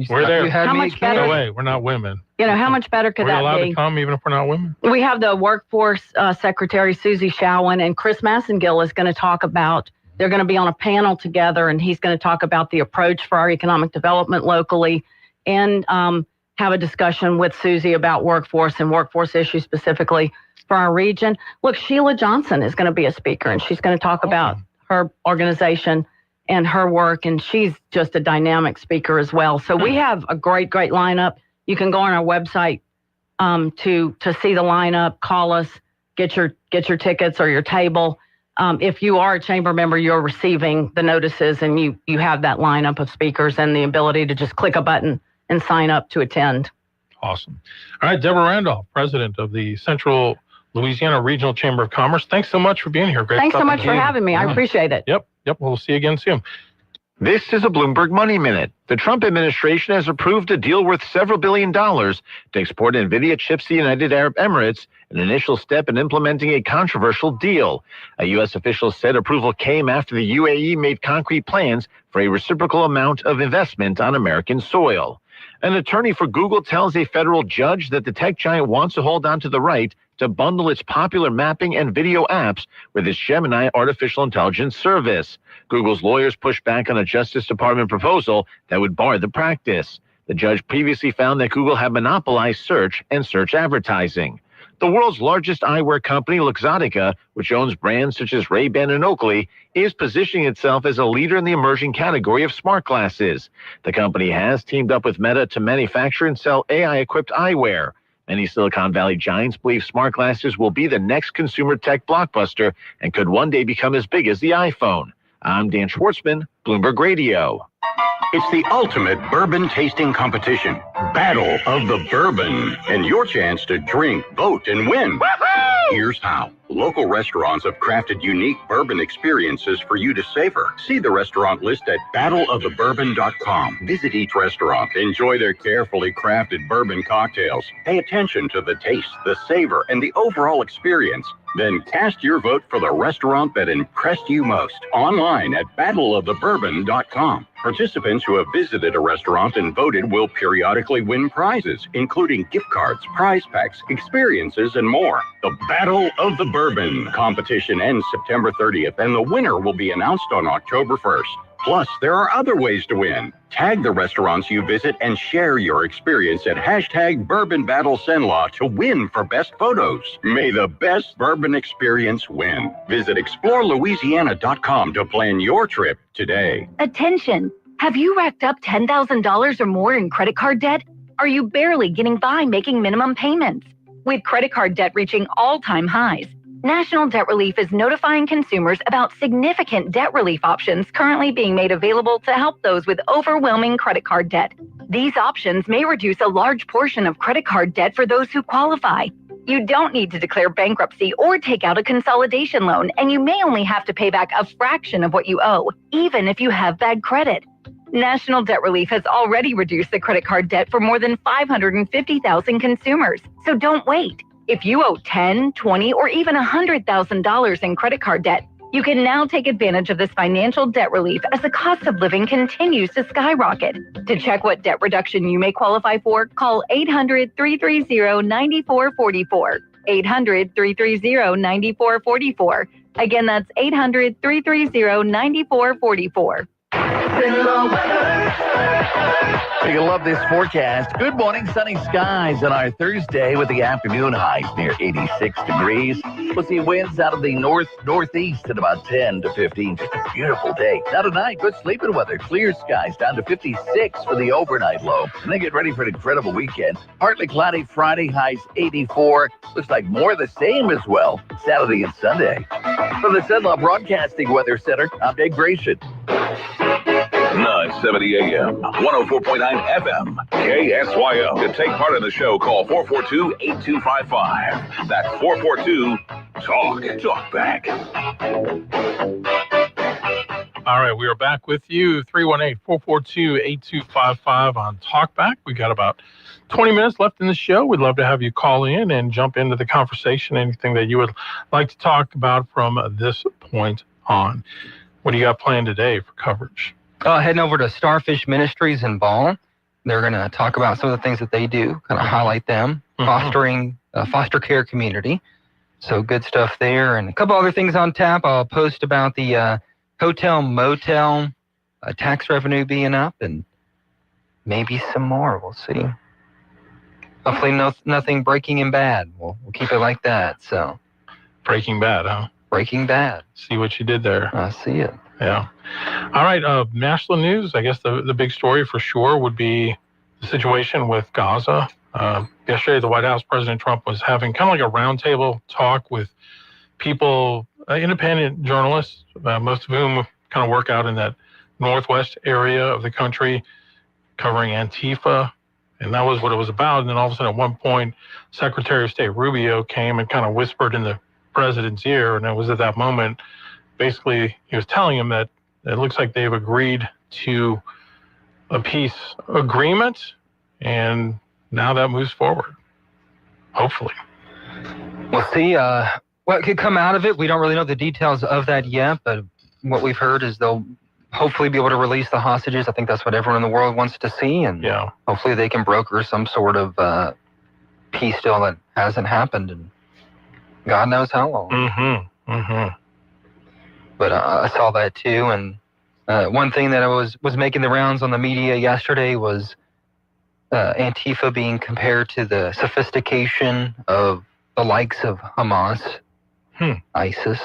We're there. How much better? No way. We're not women. How much better could We're that allowed be? to come even if we're not women. We have the workforce secretary, Susie Showen, and Chris Massengill is going to talk about, they're going to be on a panel together, and he's going to talk about the approach for our economic development locally, and have a discussion with Susie about workforce and workforce issues specifically for our region. Look, Sheila Johnson is going to be a speaker, and she's going to talk about her organization and her work, and she's just a dynamic speaker as well. So we have a great lineup. You can go on our website to see the lineup, call us, get your tickets or your table. If you are a chamber member, you're receiving the notices, and you have that lineup of speakers and the ability to just click a button and sign up to attend. Awesome. All right, Deborah Randolph, president of the Central Louisiana Regional Chamber of Commerce. Thanks so much for being here. Great. Thanks so much for having me. I appreciate it. Yep. We'll see you again soon. This is a Bloomberg Money Minute. The Trump administration has approved a deal worth several $1 billion to export NVIDIA chips to the United Arab Emirates, an initial step in implementing a controversial deal. A U.S. official said approval came after the UAE made concrete plans for a reciprocal amount of investment on American soil. An attorney for Google tells a federal judge that the tech giant wants to hold on to the right to bundle its popular mapping and video apps with its Gemini artificial intelligence service. Google's lawyers pushed back on a Justice Department proposal that would bar the practice. The judge previously found that Google had monopolized search and search advertising. The world's largest eyewear company, Luxottica, which owns brands such as Ray-Ban and Oakley, is positioning itself as a leader in the emerging category of smart glasses. The company has teamed up with Meta to manufacture and sell AI-equipped eyewear. Many Silicon Valley giants believe smart glasses will be the next consumer tech blockbuster and could one day become as big as the iPhone. I'm Dan Schwartzman, Bloomberg Radio. It's the ultimate bourbon tasting competition, Battle of the Bourbon, and your chance to drink, vote, and win. Woo-hoo! Here's how. Local restaurants have crafted unique bourbon experiences for you to savor. See the restaurant list at battleofthebourbon.com. Visit each restaurant, enjoy their carefully crafted bourbon cocktails. Pay attention to the taste, the savor, and the overall experience. Then cast your vote for the restaurant that impressed you most online at battleofthebourbon.com. Participants who have visited a restaurant and voted will periodically win prizes, including gift cards, prize packs, experiences, and more. The Battle of the Bourbon competition ends September 30th, and the winner will be announced on October 1st. Plus, there are other ways to win. Tag the restaurants you visit and share your experience at #BourbonBattleSenLaw to win for best photos. May the best bourbon experience win. Visit ExploreLouisiana.com to plan your trip today. Attention! Have you racked up $10,000 or more in credit card debt? Are you barely getting by making minimum payments? With credit card debt reaching all-time highs, National Debt Relief is notifying consumers about significant debt relief options currently being made available to help those with overwhelming credit card debt. These options may reduce a large portion of credit card debt for those who qualify. You don't need to declare bankruptcy or take out a consolidation loan, and you may only have to pay back a fraction of what you owe, even if you have bad credit. National Debt Relief has already reduced the credit card debt for more than 550,000 consumers, so don't wait. If you owe $10, $20, or even $100,000 in credit card debt, you can now take advantage of this financial debt relief as the cost of living continues to skyrocket. To check what debt reduction you may qualify for, call 800-330-9444. 800-330-9444. Again, that's 800-330-9444. You'll love this forecast. Good morning, sunny skies on our Thursday with the afternoon highs near 86 degrees. We'll see winds out of the northeast at about 10 to 15. Just a beautiful day. Now tonight, good sleeping weather. Clear skies down to 56 for the overnight low. And then get ready for an incredible weekend. Partly cloudy Friday, highs 84. Looks like more of the same as well Saturday and Sunday. From the Cenla Broadcasting Weather Center, I'm Dave Grayson. 970 AM, 104.9 FM, KSYO. To take part in the show, call 442-8255. That's 442-TALK. Talk back. All right, we are back with you, 318-442-8255 on Talkback. We got about 20 minutes left in the show. We'd love to have you call in and jump into the conversation, anything that you would like to talk about from this point on. What do you got planned today for coverage? Heading over to Starfish Ministries in Ball. They're going to talk about some of the things that they do, kind of highlight them, fostering a foster care community. So good stuff there. And a couple other things on tap. I'll post about the hotel motel tax revenue being up and maybe some more. We'll see. Hopefully nothing breaking and bad. We'll keep it like that. So Breaking Bad, huh? Breaking Bad. See what you did there. I see it. Yeah. All right. National news. I guess the big story for sure would be the situation with Gaza. Yesterday, the White House, President Trump was having kind of like a roundtable talk with people, independent journalists, most of whom kind of work out in that northwest area of the country, covering Antifa. And that was what it was about. And then all of a sudden, at one point, Secretary of State Rubio came and kind of whispered in the president's ear. And it was at that moment, basically, he was telling him that it looks like they've agreed to a peace agreement, and now that moves forward, hopefully. We'll see what could come out of it. We don't really know the details of that yet, but what we've heard is they'll hopefully be able to release the hostages. I think that's what everyone in the world wants to see, and hopefully they can broker some sort of peace deal that hasn't happened in God knows how long. But I saw that too, and one thing that was making the rounds on the media yesterday was Antifa being compared to the sophistication of the likes of Hamas, ISIS.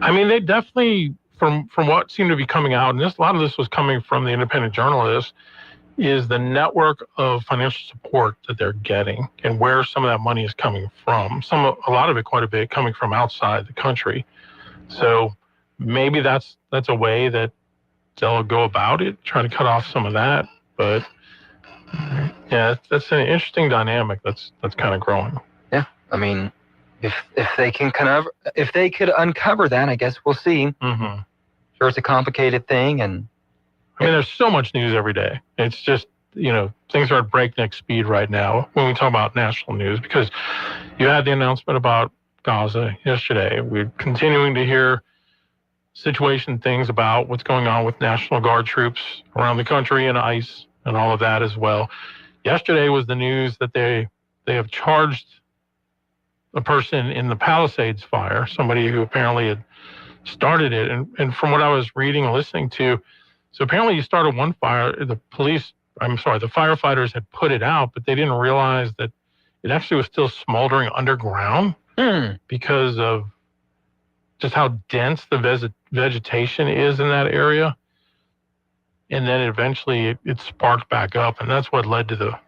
I mean, they definitely, from what seemed to be coming out, and a lot of this was coming from the independent journalists, is the network of financial support that they're getting and where some of that money is coming from. A lot of it, quite a bit, coming from outside the country. So maybe that's a way that they'll go about it, try to cut off some of that. But yeah, that's an interesting dynamic that's kind of growing. Yeah, I mean, if they can if they could uncover that, I guess we'll see. Sure, it's a complicated thing, and I mean, there's so much news every day. It's just, things are at breakneck speed right now when we talk about national news, because you had the announcement about Gaza yesterday. We're continuing to hear things about what's going on with National Guard troops around the country and ICE and all of that as well. Yesterday was the news that they have charged a person in the Palisades fire, somebody who apparently had started it. And from what I was reading and listening to, so apparently you started one fire, the firefighters had put it out, but they didn't realize that it actually was still smoldering underground because of just how dense the vegetation is in that area. And then eventually it sparked back up, and that's what led to the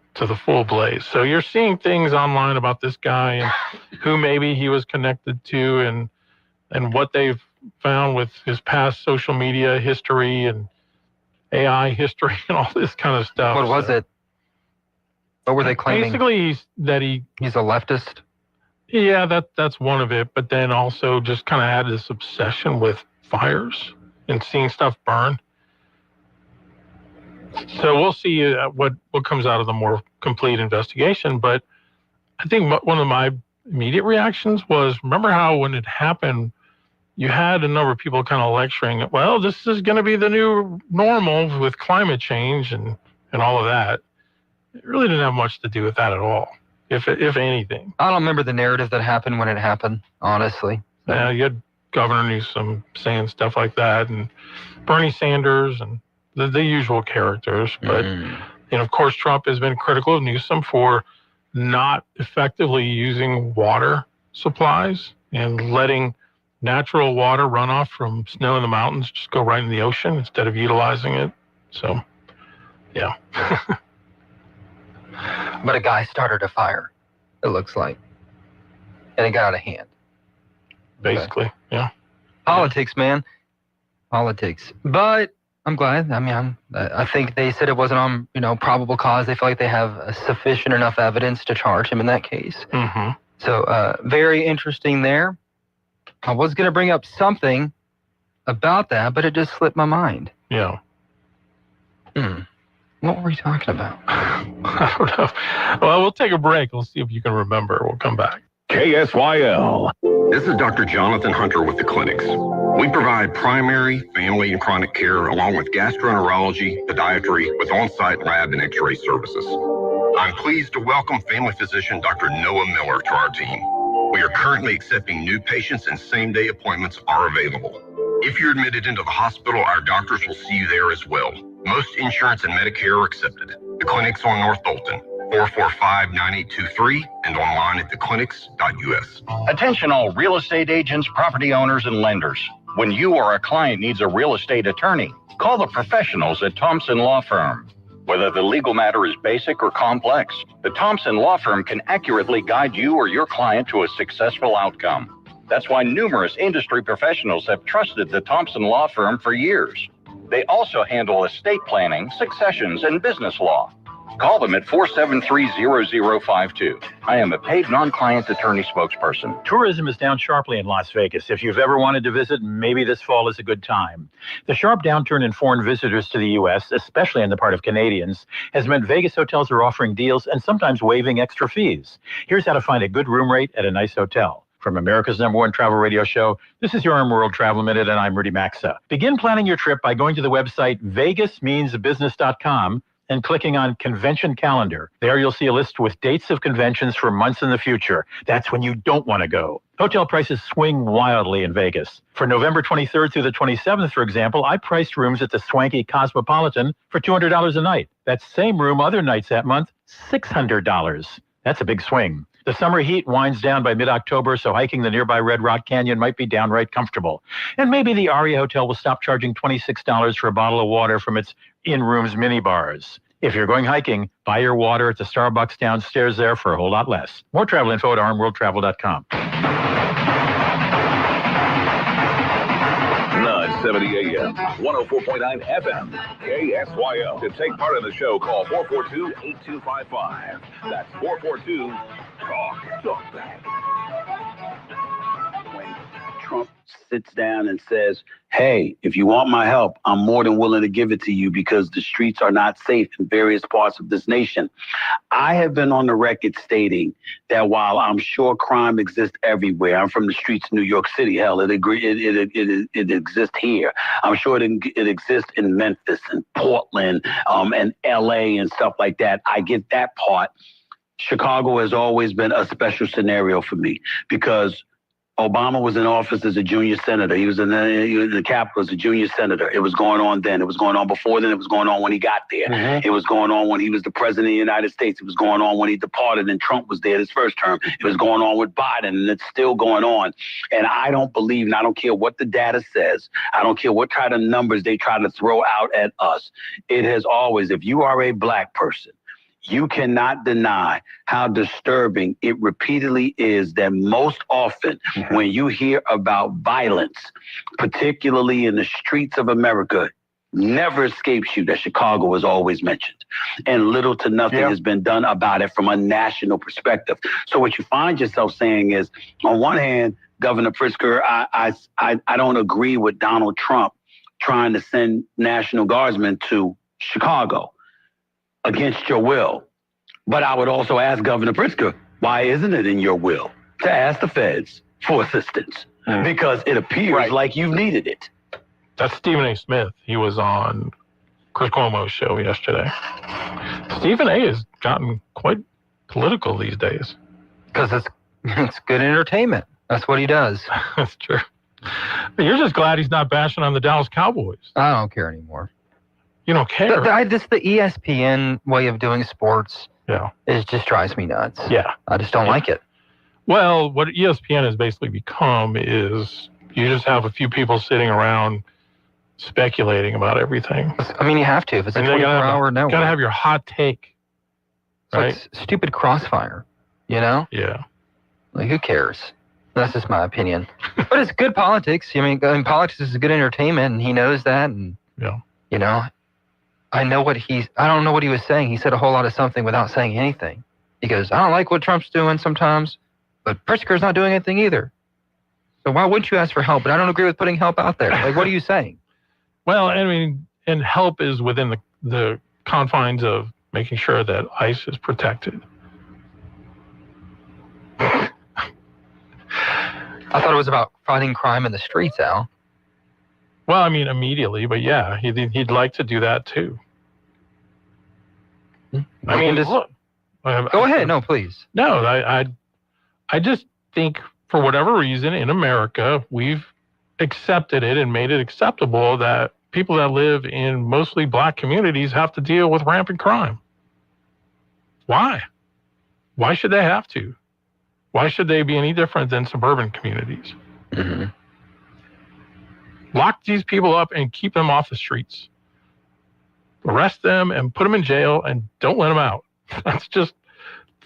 full blaze. So you're seeing things online about this guy and who maybe he was connected to and what they've found with his past social media history and AI history and all this kind of stuff. What was it? What were they claiming? Basically, he's a leftist. Yeah, that's one of it. But then also just kind of had this obsession with fires and seeing stuff burn. So we'll see what comes out of the more complete investigation. But I think one of my immediate reactions was, remember how when it happened, you had a number of people kind of lecturing, well, this is going to be the new normal with climate change and all of that. It really didn't have much to do with that at all, if anything. I don't remember the narrative that happened when it happened, honestly. Yeah, you had Governor Newsom saying stuff like that, and Bernie Sanders, and the usual characters. But, of course, Trump has been critical of Newsom for not effectively using water supplies and letting natural water runoff from snow in the mountains just go right in the ocean instead of utilizing it. So, yeah. But a guy started a fire, it looks like. And it got out of hand. Basically, yeah. Politics, man. Politics. But I'm glad. I mean, I think they said it wasn't on, probable cause. They feel like they have sufficient enough evidence to charge him in that case. Mm-hmm. So, very interesting there. I was going to bring up something about that, but it just slipped my mind. Yeah. What were we talking about? I don't know. Well, we'll take a break. We'll see if you can remember. We'll come back. KSYL. This is Dr. Jonathan Hunter with the clinics. We provide primary, family, and chronic care along with gastroenterology, podiatry, with on-site lab and x-ray services. I'm pleased to welcome family physician Dr. Noah Miller to our team. We are currently accepting new patients and same-day appointments are available. If you're admitted into the hospital, our doctors will see you there as well. Most insurance and Medicare are accepted. The clinic's on North Bolton, 445-9823, and online at theclinics.us. Attention all real estate agents, property owners, and lenders. When you or a client needs a real estate attorney, call the professionals at Thompson Law Firm. Whether the legal matter is basic or complex, the Thompson Law Firm can accurately guide you or your client to a successful outcome. That's why numerous industry professionals have trusted the Thompson Law Firm for years. They also handle estate planning, successions, and business law. Call them at 473-0052. I am a paid non-client attorney spokesperson. Tourism is down sharply in Las Vegas. If you've ever wanted to visit, maybe this fall is a good time. The sharp downturn in foreign visitors to the U.S., especially on the part of Canadians, has meant Vegas hotels are offering deals and sometimes waiving extra fees. Here's how to find a good room rate at a nice hotel. From America's #1 travel radio show, this is your Arm World Travel Minute, and I'm Rudy Maxa. Begin planning your trip by going to the website vegasmeansbusiness.com and clicking on Convention Calendar. There you'll see a list with dates of conventions for months in the future. That's when you don't want to go. Hotel prices swing wildly in Vegas. For November 23rd through the 27th, for example, I priced rooms at the swanky Cosmopolitan for $200 a night. That same room other nights that month, $600. That's a big swing. The summer heat winds down by mid-October, so hiking the nearby Red Rock Canyon might be downright comfortable. And maybe the Aria Hotel will stop charging $26 for a bottle of water from its in-rooms minibars. If you're going hiking, buy your water at the Starbucks downstairs there for a whole lot less. More travel info at armworldtravel.com. 970 AM, 104.9 FM, KSYL. To take part in the show, call 442-8255. That's 442-TALK. Talk back. When Trump sits down and says, hey, if you want my help, I'm more than willing to give it to you because the streets are not safe in various parts of this nation. I have been on the record stating that while I'm sure crime exists everywhere, I'm from the streets of New York City. Hell, it exists here. I'm sure it exists in Memphis and Portland and LA and stuff like that. I get that part. Chicago has always been a special scenario for me because Obama was in office as a junior senator. He was in the Capitol as a junior senator. It was going on then. It was going on before then. It was going on when he got there. Mm-hmm. It was going on when he was the president of the United States. It was going on when he departed and Trump was there his first term. It was going on with Biden, and it's still going on. And I don't believe, and I don't care what the data says, I don't care what kind of numbers they try to throw out at us. It has always, if you are a black person, you cannot deny how disturbing it repeatedly is that most often when you hear about violence, particularly in the streets of America, never escapes you that Chicago is always mentioned. And little to nothing has been done about it from a national perspective. So what you find yourself saying is, on one hand, Governor Pritzker, I don't agree with Donald Trump trying to send National Guardsmen to Chicago against your will. But I would also ask Governor Pritzker, why isn't it in your will? to ask the feds for assistance because it appears like you've needed it. That's Stephen A. Smith. He was on Chris Cuomo's show yesterday. Stephen A. has gotten quite political these days. Because it's good entertainment. That's what he does. That's true. But you're just glad he's not bashing on the Dallas Cowboys. I don't care anymore. You don't care? The ESPN way of doing sports it just drives me nuts. Yeah. I just don't like it. Well, what ESPN has basically become is you just have a few people sitting around speculating about everything. I mean, you have to. If it's a 24-hour network. You got to have your hot take. Right? It's like stupid Crossfire, you know? Yeah. Like, who cares? That's just my opinion. But it's good politics. I mean, politics is good entertainment, and he knows that. And, you know, I don't know what he was saying. He said a whole lot of something without saying anything. He goes, I don't like what Trump's doing sometimes, but Pritzker's not doing anything either. So why wouldn't you ask for help? But I don't agree with putting help out there. Like, what are you saying? Well, I mean, and help is within the confines of making sure that ICE is protected. I thought it was about fighting crime in the streets, Al. Well, I mean, immediately, but yeah, he'd like to do that too. I mean, look. Go ahead. No, please. No, I just think for whatever reason in America, we've accepted it and made it acceptable that people that live in mostly black communities have to deal with rampant crime. Why? Why should they have to? Why should they be any different than suburban communities? Mm-hmm. Lock these people up and keep them off the streets. Arrest them and put them in jail and don't let them out. That's just,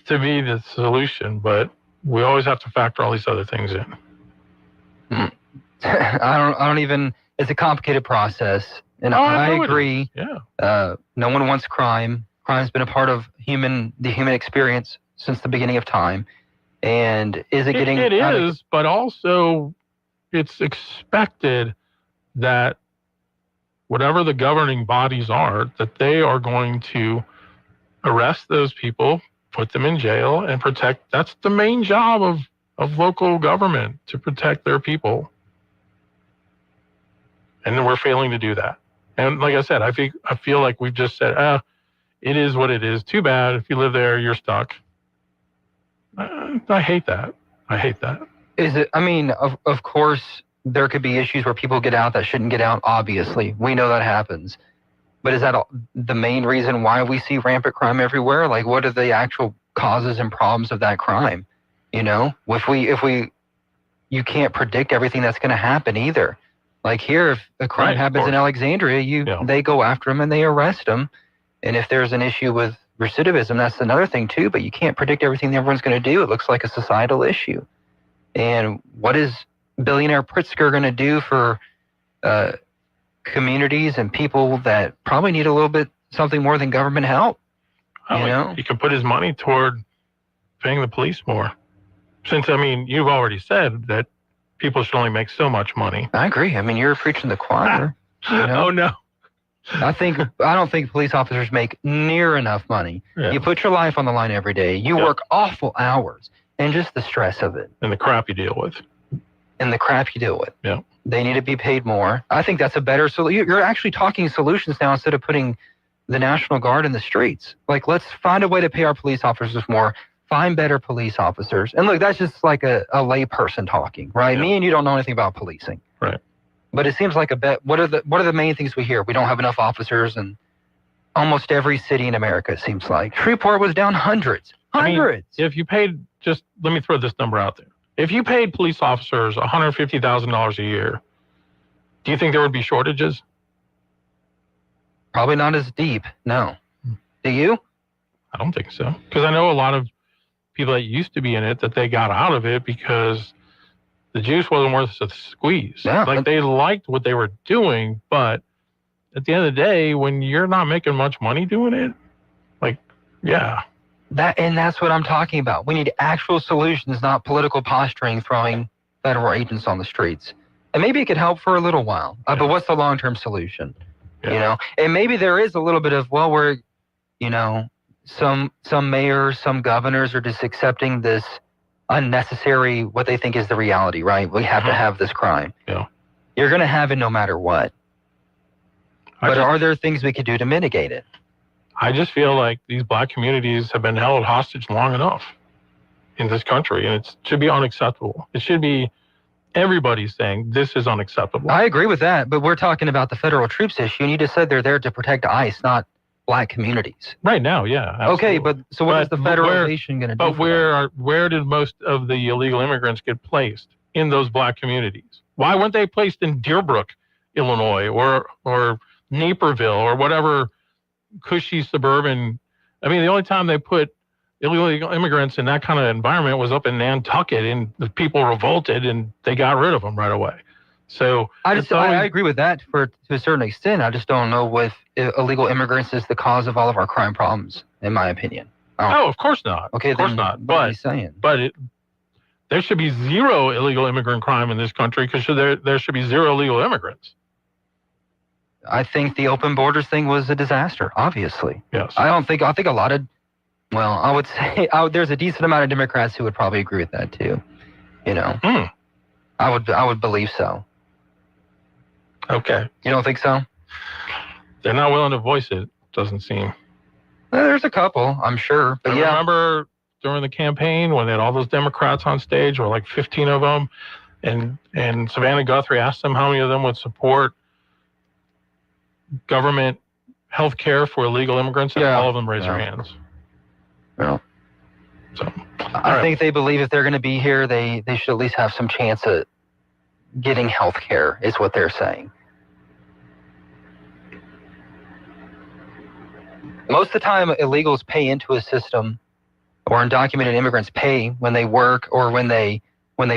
to me, the solution. But we always have to factor all these other things in. I don't even, it's a complicated process. And I agree. Yeah. No one wants crime. Crime's been a part of the human experience since the beginning of time. And is it getting... It is, but also it's expected that whatever the governing bodies are, that they are going to arrest those people, put them in jail, and protect. That's the main job of local government, to protect their people. And we're failing to do that. And like I said, I feel like we've just said, it is what it is. Too bad. If you live there, you're stuck. I hate that. I hate that. Is it? I mean, of course, there could be issues where people get out that shouldn't get out, obviously. We know that happens. But is that the main reason why we see rampant crime everywhere? Like, what are the actual causes and problems of that crime? You know, you can't predict everything that's going to happen either. Like here, if a crime happens in Alexandria, they go after them and they arrest them. And if there's an issue with recidivism, that's another thing too, but you can't predict everything that everyone's going to do. It looks like a societal issue. And what is billionaire Pritzker going to do for communities and people that probably need a little bit something more than government help? You know? He can put his money toward paying the police more. Since, I mean, you've already said that people should only make so much money. I agree. I mean, you're preaching the choir. You know? Oh, no. I don't think police officers make near enough money. Yeah. You put your life on the line every day. You work awful hours, and just the stress of it. And the crap you deal with. Yeah. They need to be paid more. I think that's a better solution. You're actually talking solutions now instead of putting the National Guard in the streets. Like, let's find a way to pay our police officers more. Find better police officers. And look, that's just like a lay person talking, right? Yeah. Me and you don't know anything about policing. Right. But it seems like what are the main things we hear? We don't have enough officers in almost every city in America, it seems like. Shreveport was down hundreds. I mean, if you paid, let me throw this number out there. If you paid police officers $150,000 a year, do you think there would be shortages? Probably not as deep, no. Do you? I don't think so. Because I know a lot of people that used to be in it, that they got out of it because the juice wasn't worth the squeeze. Yeah. Like, they liked what they were doing, but at the end of the day, when you're not making much money doing it, like, yeah. That's what I'm talking about. We need actual solutions, not political posturing, throwing federal agents on the streets. And maybe it could help for a little while. But what's the long-term solution? Yeah. You know, and maybe there is a little bit of, well, we're, you know, some mayors, some governors are just accepting this unnecessary, what they think is the reality, right? We have to have this crime. Yeah. You're going to have it no matter what. But are there things we could do to mitigate it? I just feel like these black communities have been held hostage long enough in this country, and it should be unacceptable. It should be everybody saying this is unacceptable. I agree with that, but we're talking about the federal troops issue, and you just said they're there to protect ICE, not black communities. Right now, yeah. Absolutely. Okay, but so what is the federal nation going to do? But where did most of the illegal immigrants get placed in those black communities? Why weren't they placed in Deerbrook, Illinois, or Naperville, or whatever cushy suburban? I mean, the only time they put illegal immigrants in that kind of environment was up in Nantucket, and the people revolted and they got rid of them right away. So I agree with that to a certain extent. I just don't know if illegal immigrants is the cause of all of our crime problems, in my opinion. Oh, of course not. Okay, of course then not. What are you saying? But there should be zero illegal immigrant crime in this country because there should be zero illegal immigrants. I think the open borders thing was a disaster, obviously. Yes. I think a lot of, well, I would say there's a decent amount of Democrats who would probably agree with that too. You know, I would believe so. Okay. You don't think so? They're not willing to voice it, doesn't seem. Well, there's a couple, I'm sure. But I remember during the campaign when they had all those Democrats on stage, or like 15 of them, and Savannah Guthrie asked them how many of them would support government health care for illegal immigrants, and all of them raised their hands. Yeah. So I think they believe if they're going to be here, they should at least have some chance at getting health care, is what they're saying. Most of the time, illegals pay into a system, or undocumented immigrants pay when they work or when they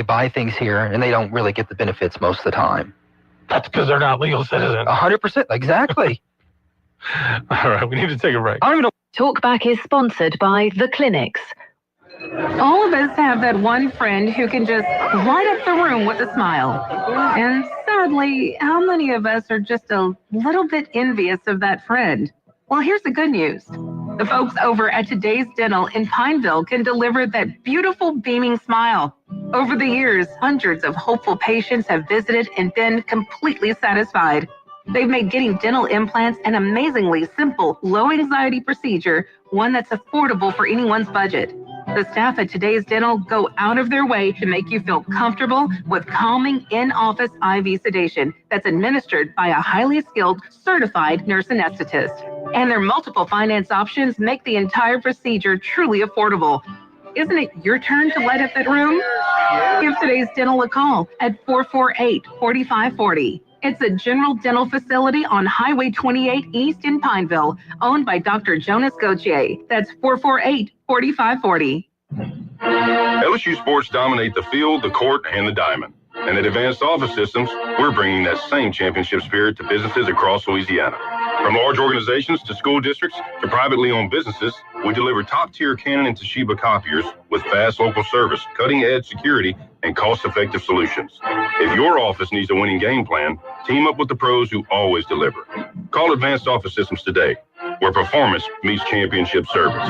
buy things here, and they don't really get the benefits most of the time. That's because they're not legal citizens. 100%, exactly. All right, we need to take a break. I don't even know. Talkback is sponsored by The Clinics. All of us have that one friend who can just light up the room with a smile. And sadly, how many of us are just a little bit envious of that friend? Well, here's the good news. The folks over at Today's Dental in Pineville can deliver that beautiful beaming smile. Over the years, hundreds of hopeful patients have visited and been completely satisfied. They've made getting dental implants an amazingly simple, low-anxiety procedure, one that's affordable for anyone's budget. The staff at Today's Dental go out of their way to make you feel comfortable with calming in-office IV sedation that's administered by a highly skilled, certified nurse anesthetist. And their multiple finance options make the entire procedure truly affordable. Isn't it your turn to light up that room? Give Today's Dental a call at 448-4540. It's a general dental facility on Highway 28 East in Pineville, owned by Dr. Jonas Gauthier. That's 448-4540. LSU sports dominate the field, the court, and the diamond. And at Advanced Office Systems, we're bringing that same championship spirit to businesses across Louisiana. From large organizations to school districts to privately owned businesses, we deliver top-tier Canon and Toshiba copiers with fast local service, cutting-edge security, and cost-effective solutions. If your office needs a winning game plan, team up with the pros who always deliver. Call Advanced Office Systems today, where performance meets championship service.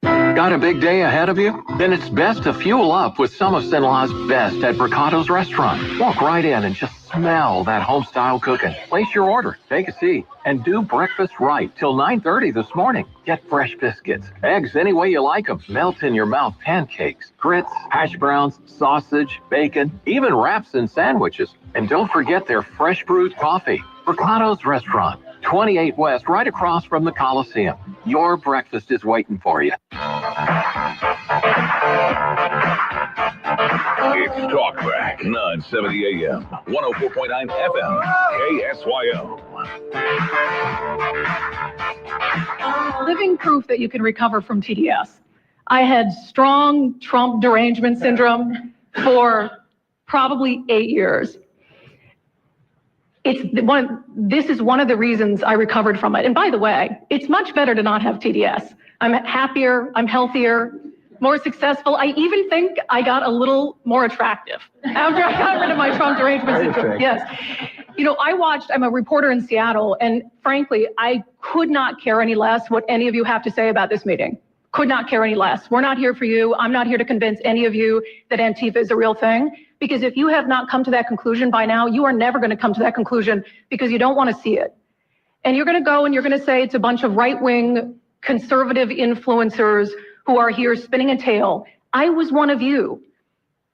Got a big day ahead of you? Then it's best to fuel up with some of Cenla's best at Bricato's restaurant. Walk right in and just smell that home-style cooking. Place your order, take a seat, and do breakfast right till 9:30 this morning. Get fresh biscuits, eggs any way you like them, melt-in-your-mouth pancakes, grits, hash browns, sausage, bacon, even wraps and sandwiches. And don't forget their fresh brewed coffee. Bricato's Restaurant, 28 West, right across from the Coliseum. Your breakfast is waiting for you. It's Talkback, 970 AM, 104.9 FM, KSYO. Living proof that you can recover from TDS. I had strong Trump derangement syndrome for probably 8 years. This is one of the reasons I recovered from it. And by the way, it's much better to not have TDS. I'm happier, I'm healthier, more successful. I even think I got a little more attractive after I got rid of my Trump derangement syndrome. Yes. You know, I'm a reporter in Seattle, and frankly, I could not care any less what any of you have to say about this meeting. could not care any less. We're not here for you. I'm not here to convince any of you that Antifa is a real thing. Because if you have not come to that conclusion by now, you are never going to come to that conclusion because you don't want to see it. And you're going to go and you're going to say it's a bunch of right-wing conservative influencers who are here spinning a tale. I was one of you.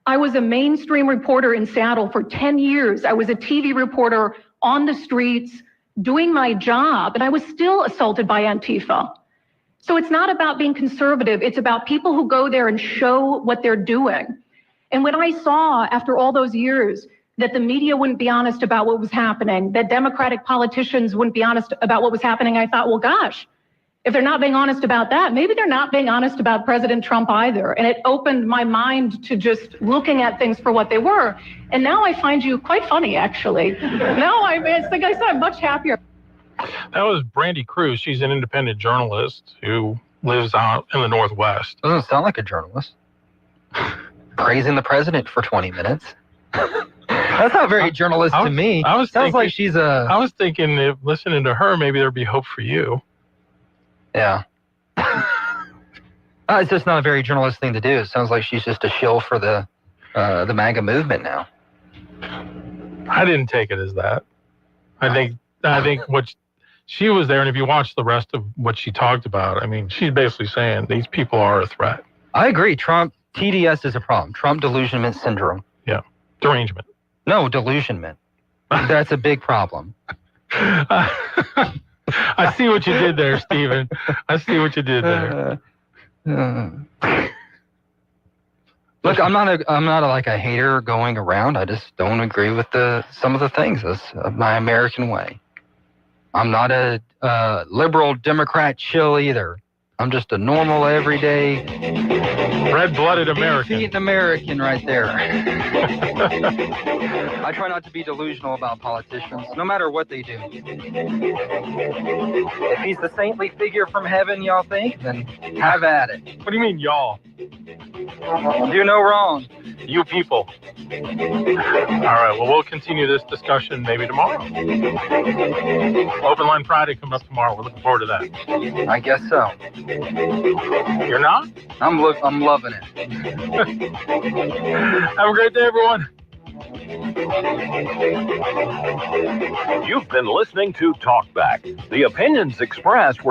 I was a mainstream reporter in Seattle for 10 years. I was a TV reporter on the streets doing my job, and I was still assaulted by Antifa. So it's not about being conservative. It's about people who go there and show what they're doing. And when I saw after all those years that the media wouldn't be honest about what was happening, that Democratic politicians wouldn't be honest about what was happening, I thought, well, gosh, if they're not being honest about that, maybe they're not being honest about President Trump either. And it opened my mind to just looking at things for what they were. And now I find you quite funny, actually. Now like I said, I'm much happier. That was Brandy Cruz. She's an independent journalist who lives out in the Northwest. Doesn't sound like a journalist. Praising the president for 20 minutes. That's not very journalist to me. Sounds like she's a... I was thinking if listening to her, maybe there'd be hope for you. Yeah. It's just not a very journalist thing to do. It sounds like she's just a shill for the MAGA movement now. I didn't take it as that. I think what she was there, and if you watch the rest of what she talked about, I mean, she's basically saying these people are a threat. I agree. Trump, TDS is a problem. Trump delusionment syndrome. Yeah. Derangement. No, delusionment. That's a big problem. I see what you did there, Stephen. I see what you did there. Look, I'm not a hater going around. I just don't agree with some of the things. That's my American way. I'm not a liberal Democrat chill either. I'm just a normal, everyday, red-blooded American. Beefy American right there. I try not to be delusional about politicians, no matter what they do. If he's the saintly figure from heaven, y'all think, then have at it. What do you mean, y'all? Do no wrong. You people. All right, well, we'll continue this discussion maybe tomorrow. Open Line Friday coming up tomorrow. We're looking forward to that. I guess so. You're not? I'm loving it. Have a great day, everyone. You've been listening to Talkback. The opinions expressed were